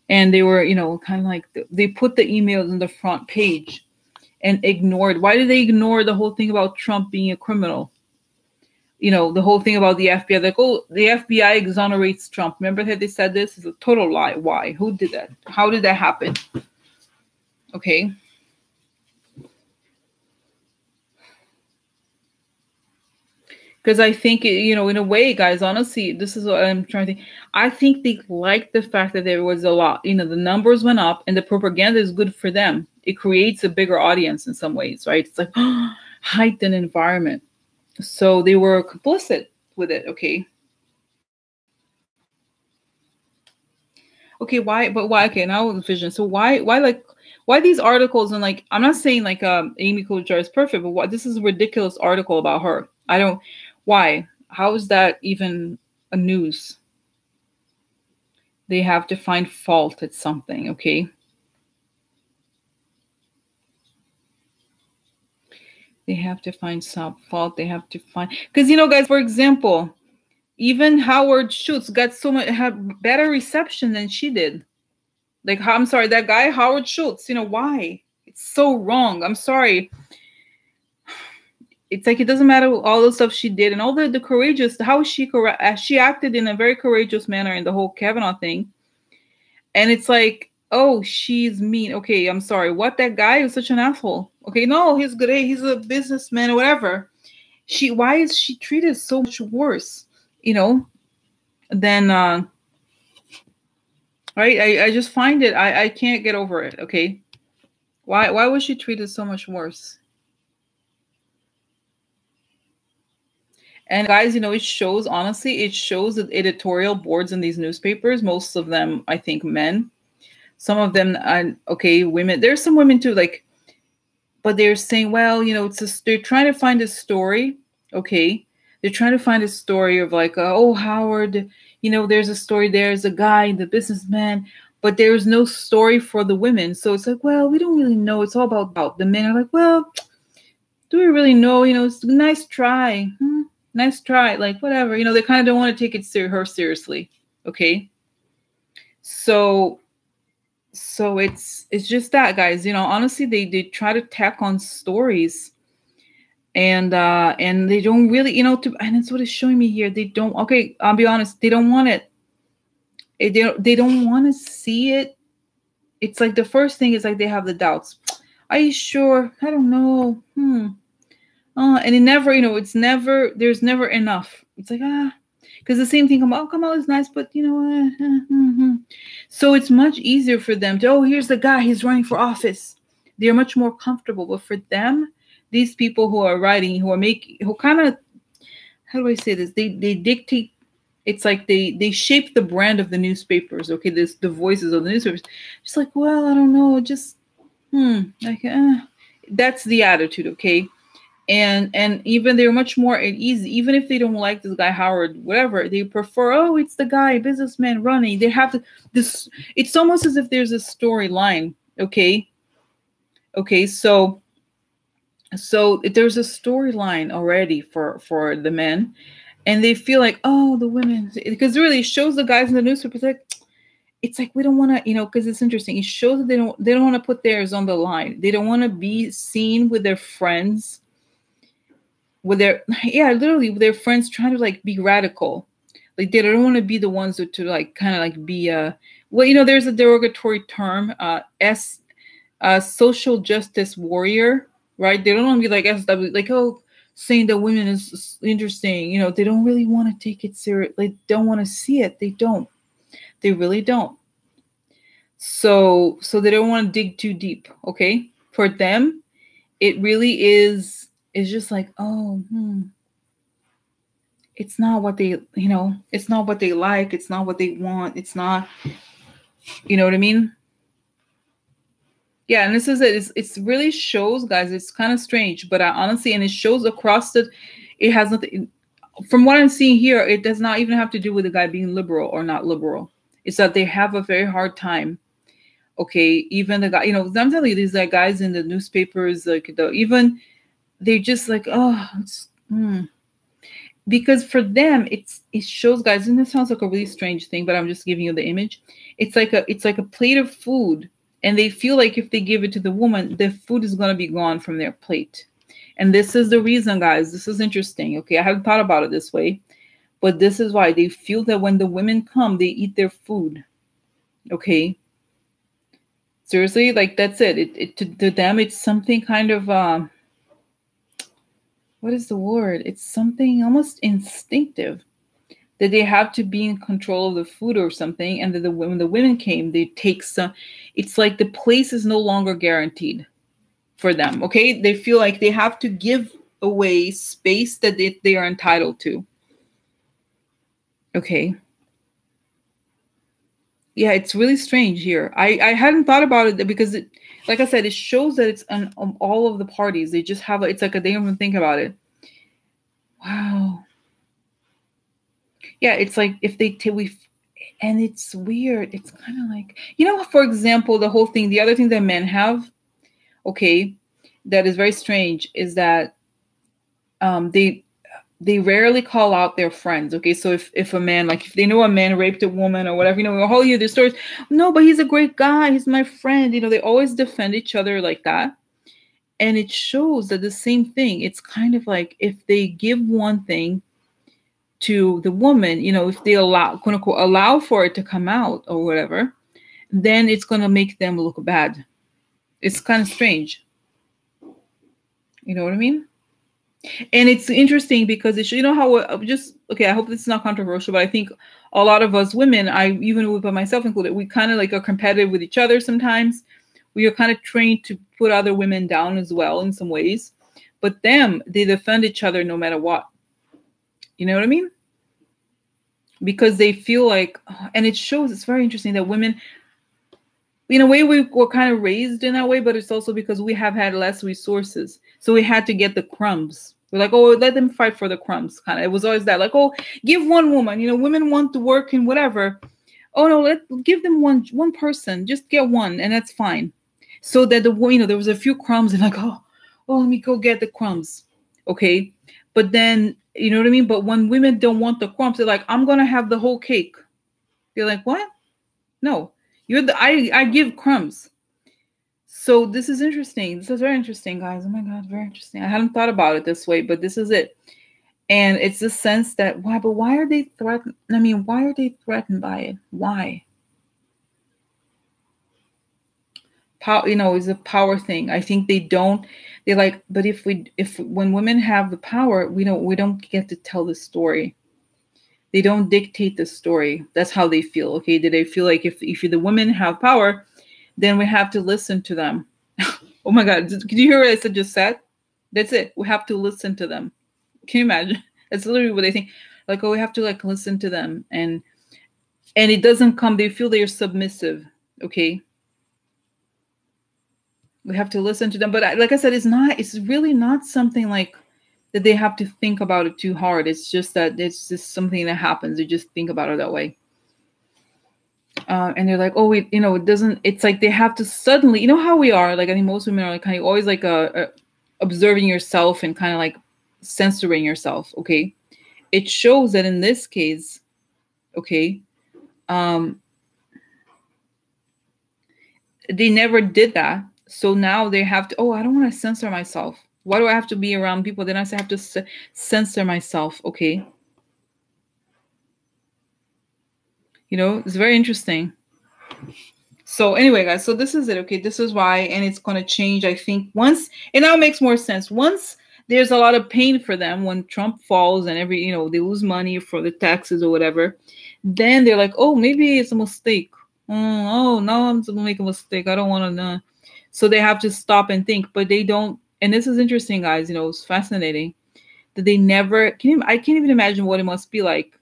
and they were, kind of like they put the emails on the front page and ignored. Why did they ignore the whole thing about Trump being a criminal? The whole thing about the FBI, like, oh, the FBI exonerates Trump. Remember that they said this is a total lie. Why? Who did that? How did that happen? Okay. Because I think, in a way, guys, honestly, this is what I'm trying to think. I think they like the fact that there was a lot, the numbers went up and the propaganda is good for them. It creates a bigger audience in some ways, right? It's like heightened environment. So they were complicit with it. Okay. Okay. Why? But why? Okay. Now vision. So why these articles? And like, I'm not saying like Amy Klobuchar is perfect, but this is a ridiculous article about her. Why? How is that even a news? They have to find fault at something. Okay. They have to find some fault. They have to find, because, guys, for example, even Howard Schultz got had better reception than she did. Like, I'm sorry, that guy, Howard Schultz, why? It's so wrong. I'm sorry. It's like, it doesn't matter all the stuff she did and all the courageous, how she acted in a very courageous manner in the whole Kavanaugh thing. And it's like, oh, she's mean. Okay, I'm sorry. What? That guy was such an asshole. Okay, no, he's good. Hey, he's a businessman or whatever. why is she treated so much worse, you know, than right? I just find it, I can't get over it. Okay. Why was she treated so much worse? And guys, you know, it shows, honestly, it shows that editorial boards in these newspapers, most of them, I think, men. Some of them, okay, women. There's some women too, like, but they're saying, well, you know, they're trying to find a story. Okay. They're trying to find a story of like, oh, Howard, you know, there's a story, there's a guy, the businessman, but there's no story for the women. So it's like, well, we don't really know. It's all about the men are like, well, do we really know? You know, it's a nice try. Nice try. Like, whatever, you know, they kind of don't want to take her seriously. Okay. So it's just that, guys, you know, honestly, they try to tack on stories, and they don't really, you know, and it's what it's showing me here. They don't, okay, I'll be honest, they don't want it. They don't want to see it. It's like the first thing is like they have the doubts. Are you sure? I don't know. And it never, you know, there's never enough. It's like, because the same thing, Kamala is nice, but you know, so it's much easier for them to, oh, here's the guy, he's running for office. They're much more comfortable. But for them, these people who are writing, who kind of, how do I say this? They dictate. It's like they shape the brand of the newspapers. Okay, the voices of the newspapers. Just like, well, I don't know, just like, that's the attitude. Okay. And even they're much more at ease, even if they don't like this guy Howard, whatever, they prefer, oh, it's the guy, businessman running. They have this, it's almost as if there's a storyline. Okay. So there's a storyline already for the men, and they feel like, oh, the women, because really it shows the guys in the newspaper, it's like we don't want to, you know, because it's interesting. It shows that they don't want to put theirs on the line. They don't want to be seen with their friends, literally with their friends, trying to like be radical. Like they don't want to be the ones to like kind of like be well, you know, there's a derogatory term, social justice warrior, right? They don't want to be like SW, like, oh, saying that women is interesting, you know. They don't really want to take it serious. They don't want to see it. They really don't. So they don't want to dig too deep. Okay, for them, it really is. It's just like, oh, it's not what they, you know, it's not what they like. It's not what they want. It's not, you know what I mean? Yeah, and this is it. It's really shows, guys. It's kind of strange, but honestly, and it shows across it has nothing, from what I'm seeing here, it does not even have to do with the guy being liberal or not liberal. It's that they have a very hard time. Okay, even the guy, you know, I'm telling you, these guys in the newspapers, like they're just like, oh, because for them, it shows, guys, and this sounds like a really strange thing, but I'm just giving you the image. It's like a plate of food, and they feel like if they give it to the woman, the food is going to be gone from their plate. And this is the reason, guys. This is interesting. Okay, I haven't thought about it this way, but this is why they feel that when the women come, they eat their food. Okay. Seriously, like that's it. To them, it's something kind of what is the word? It's something almost instinctive that they have to be in control of the food or something. And that when the women came, they take some. It's like the place is no longer guaranteed for them. Okay, they feel like they have to give away space that they are entitled to. Okay. Yeah, it's really strange here. I hadn't thought about it because like I said, it shows that it's on all of the parties. They just have it's like they don't even think about it. Wow. Yeah, it's like if and it's weird. It's kind of like, you know, for example, the other thing that men have, okay, that is very strange is that they rarely call out their friends. Okay, so if a man, like if they know a man raped a woman or whatever, you know, we'll hear their stories. No, but he's a great guy. He's my friend. You know, they always defend each other like that. And it shows that the same thing. It's kind of like if they give one thing to the woman, you know, if they quote unquote, allow for it to come out or whatever, then it's going to make them look bad. It's kind of strange. You know what I mean? And it's interesting because it's, you know how just okay, I hope this is not controversial, but I think a lot of us women, I even with myself included, we kind of like are competitive with each other sometimes. We are kind of trained to put other women down as well in some ways. But them, they defend each other no matter what. You know what I mean? Because they feel like, and it shows, it's very interesting that women, in a way, we were kind of raised in that way, but it's also because we have had less resources. So we had to get the crumbs. We're like, oh, let them fight for the crumbs. Kind of. It was always that, like, oh, give one woman. You know, women want to work and whatever. Oh no, give them one person. Just get one, and that's fine. So that there was a few crumbs, and like, oh, let me go get the crumbs. Okay, but then you know what I mean. But when women don't want the crumbs, they're like, I'm gonna have the whole cake. You're like, what? No. I give crumbs. So this is interesting. This is very interesting, guys. Oh my God, very interesting. I hadn't thought about it this way, but this is it. And it's the sense that why are they threatened? I mean, why are they threatened by it? Why? Power, is a power thing. I think they're like, but if when women have the power, we don't get to tell the story. They don't dictate the story. That's how they feel. Okay. Do they feel like if the women have power, then we have to listen to them? Oh my God. Did you hear what I just said? That's it. We have to listen to them. Can you imagine? That's literally what they think. Like, oh, we have to like listen to them. And it doesn't come, they feel they're submissive. Okay. We have to listen to them. But like I said, it's really not something like that they have to think about it too hard. It's just that it's just something that happens. They just think about it that way. And they're like, oh, it doesn't, it's like they have to suddenly, you know how we are, like I think most women are like kind of always like observing yourself and kind of like censoring yourself. Okay. It shows that in this case, okay, they never did that. So now they have to, oh, I don't want to censor myself. Why do I have to be around people? Then I have to censor myself. Okay. It's very interesting. So anyway, guys, so this is it. Okay. This is why, and it's going to change. I think once, it now makes more sense. Once there's a lot of pain for them when Trump falls and they lose money for the taxes or whatever, then they're like, oh, maybe it's a mistake. Oh, now I'm going to make a mistake. I don't want to know. So they have to stop and think, but they don't. And this is interesting, guys. It's fascinating that they never I can't even imagine what it must be like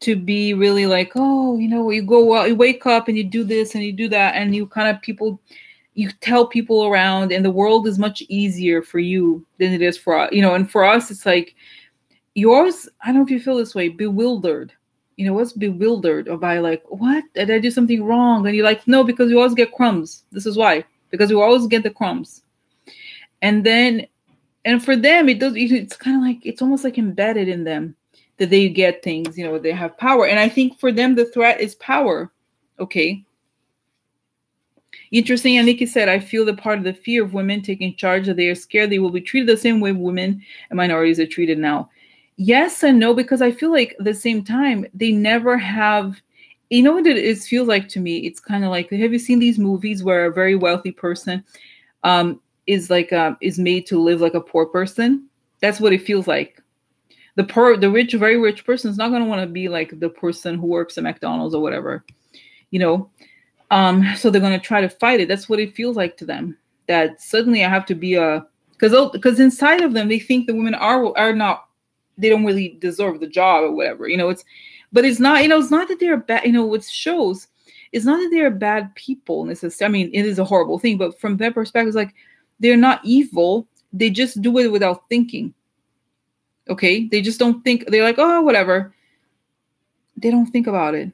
to be really like, oh, you go out, you wake up and you do this and you do that. And you kind of you tell people around, and the world is much easier for you than it is for us, and for us, it's like you always, I don't know if you feel this way, bewildered. What's bewildered or by like, what? Did I do something wrong? And you're like, no, because you always get crumbs. This is why, because you always get the crumbs. And for them, it's kind of like, it's almost like embedded in them that they get things, they have power. And I think for them, the threat is power. Okay. Interesting. And Nikki said, I feel the part of the fear of women taking charge, that they are scared they will be treated the same way women and minorities are treated now. Yes and no, because I feel like at the same time, they never have, what it feels like to me? It's kind of like, have you seen these movies where a very wealthy person, is made to live like a poor person? That's what it feels like. The rich, very rich person is not going to want to be like the person who works at McDonald's or whatever, so they're going to try to fight it. That's what it feels like to them, that suddenly I have to be because inside of them, they think the women are not, they don't really deserve the job or whatever, but it's not, it's not that they're bad, what shows, it's not that they're bad people necessarily. I mean, it is a horrible thing, but from their perspective, it's like, they're not evil. They just do it without thinking. Okay. They just don't think. They're like, oh, whatever. They don't think about it.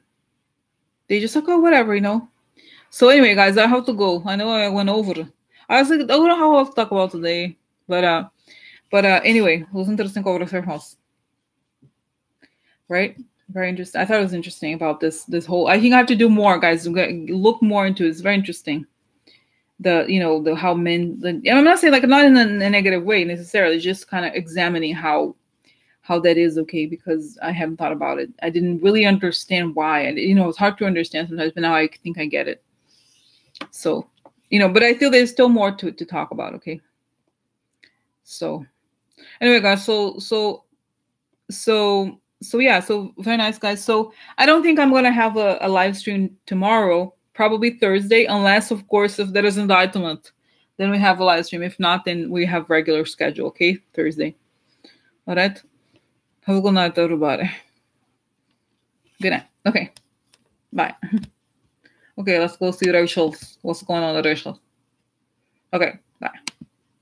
They just like, oh, whatever, So anyway, guys, I have to go. I know I went over. I was like, I don't know how I'll talk about today, but anyway, it was interesting conversation. Right? Very interesting. I thought it was interesting about this whole, I think I have to do more, guys. Look more into it. It's very interesting. The how men, and I'm not saying like not in a negative way necessarily, just kind of examining how that is. Okay, because I haven't thought about it. I didn't really understand why. It's hard to understand sometimes, but now I think I get it. So, but I feel there's still more to talk about. Okay. So, Anyway, guys, so yeah, so very nice, guys. So I don't think I'm gonna have a live stream tomorrow, probably Thursday, unless of course if there is indictment, then we have a live stream. If not, then we have regular schedule, okay? Thursday. All right. Have a good night, everybody. Good night. Okay. Bye. Okay, let's go see Rachel. What's going on with Rachel? Okay, bye.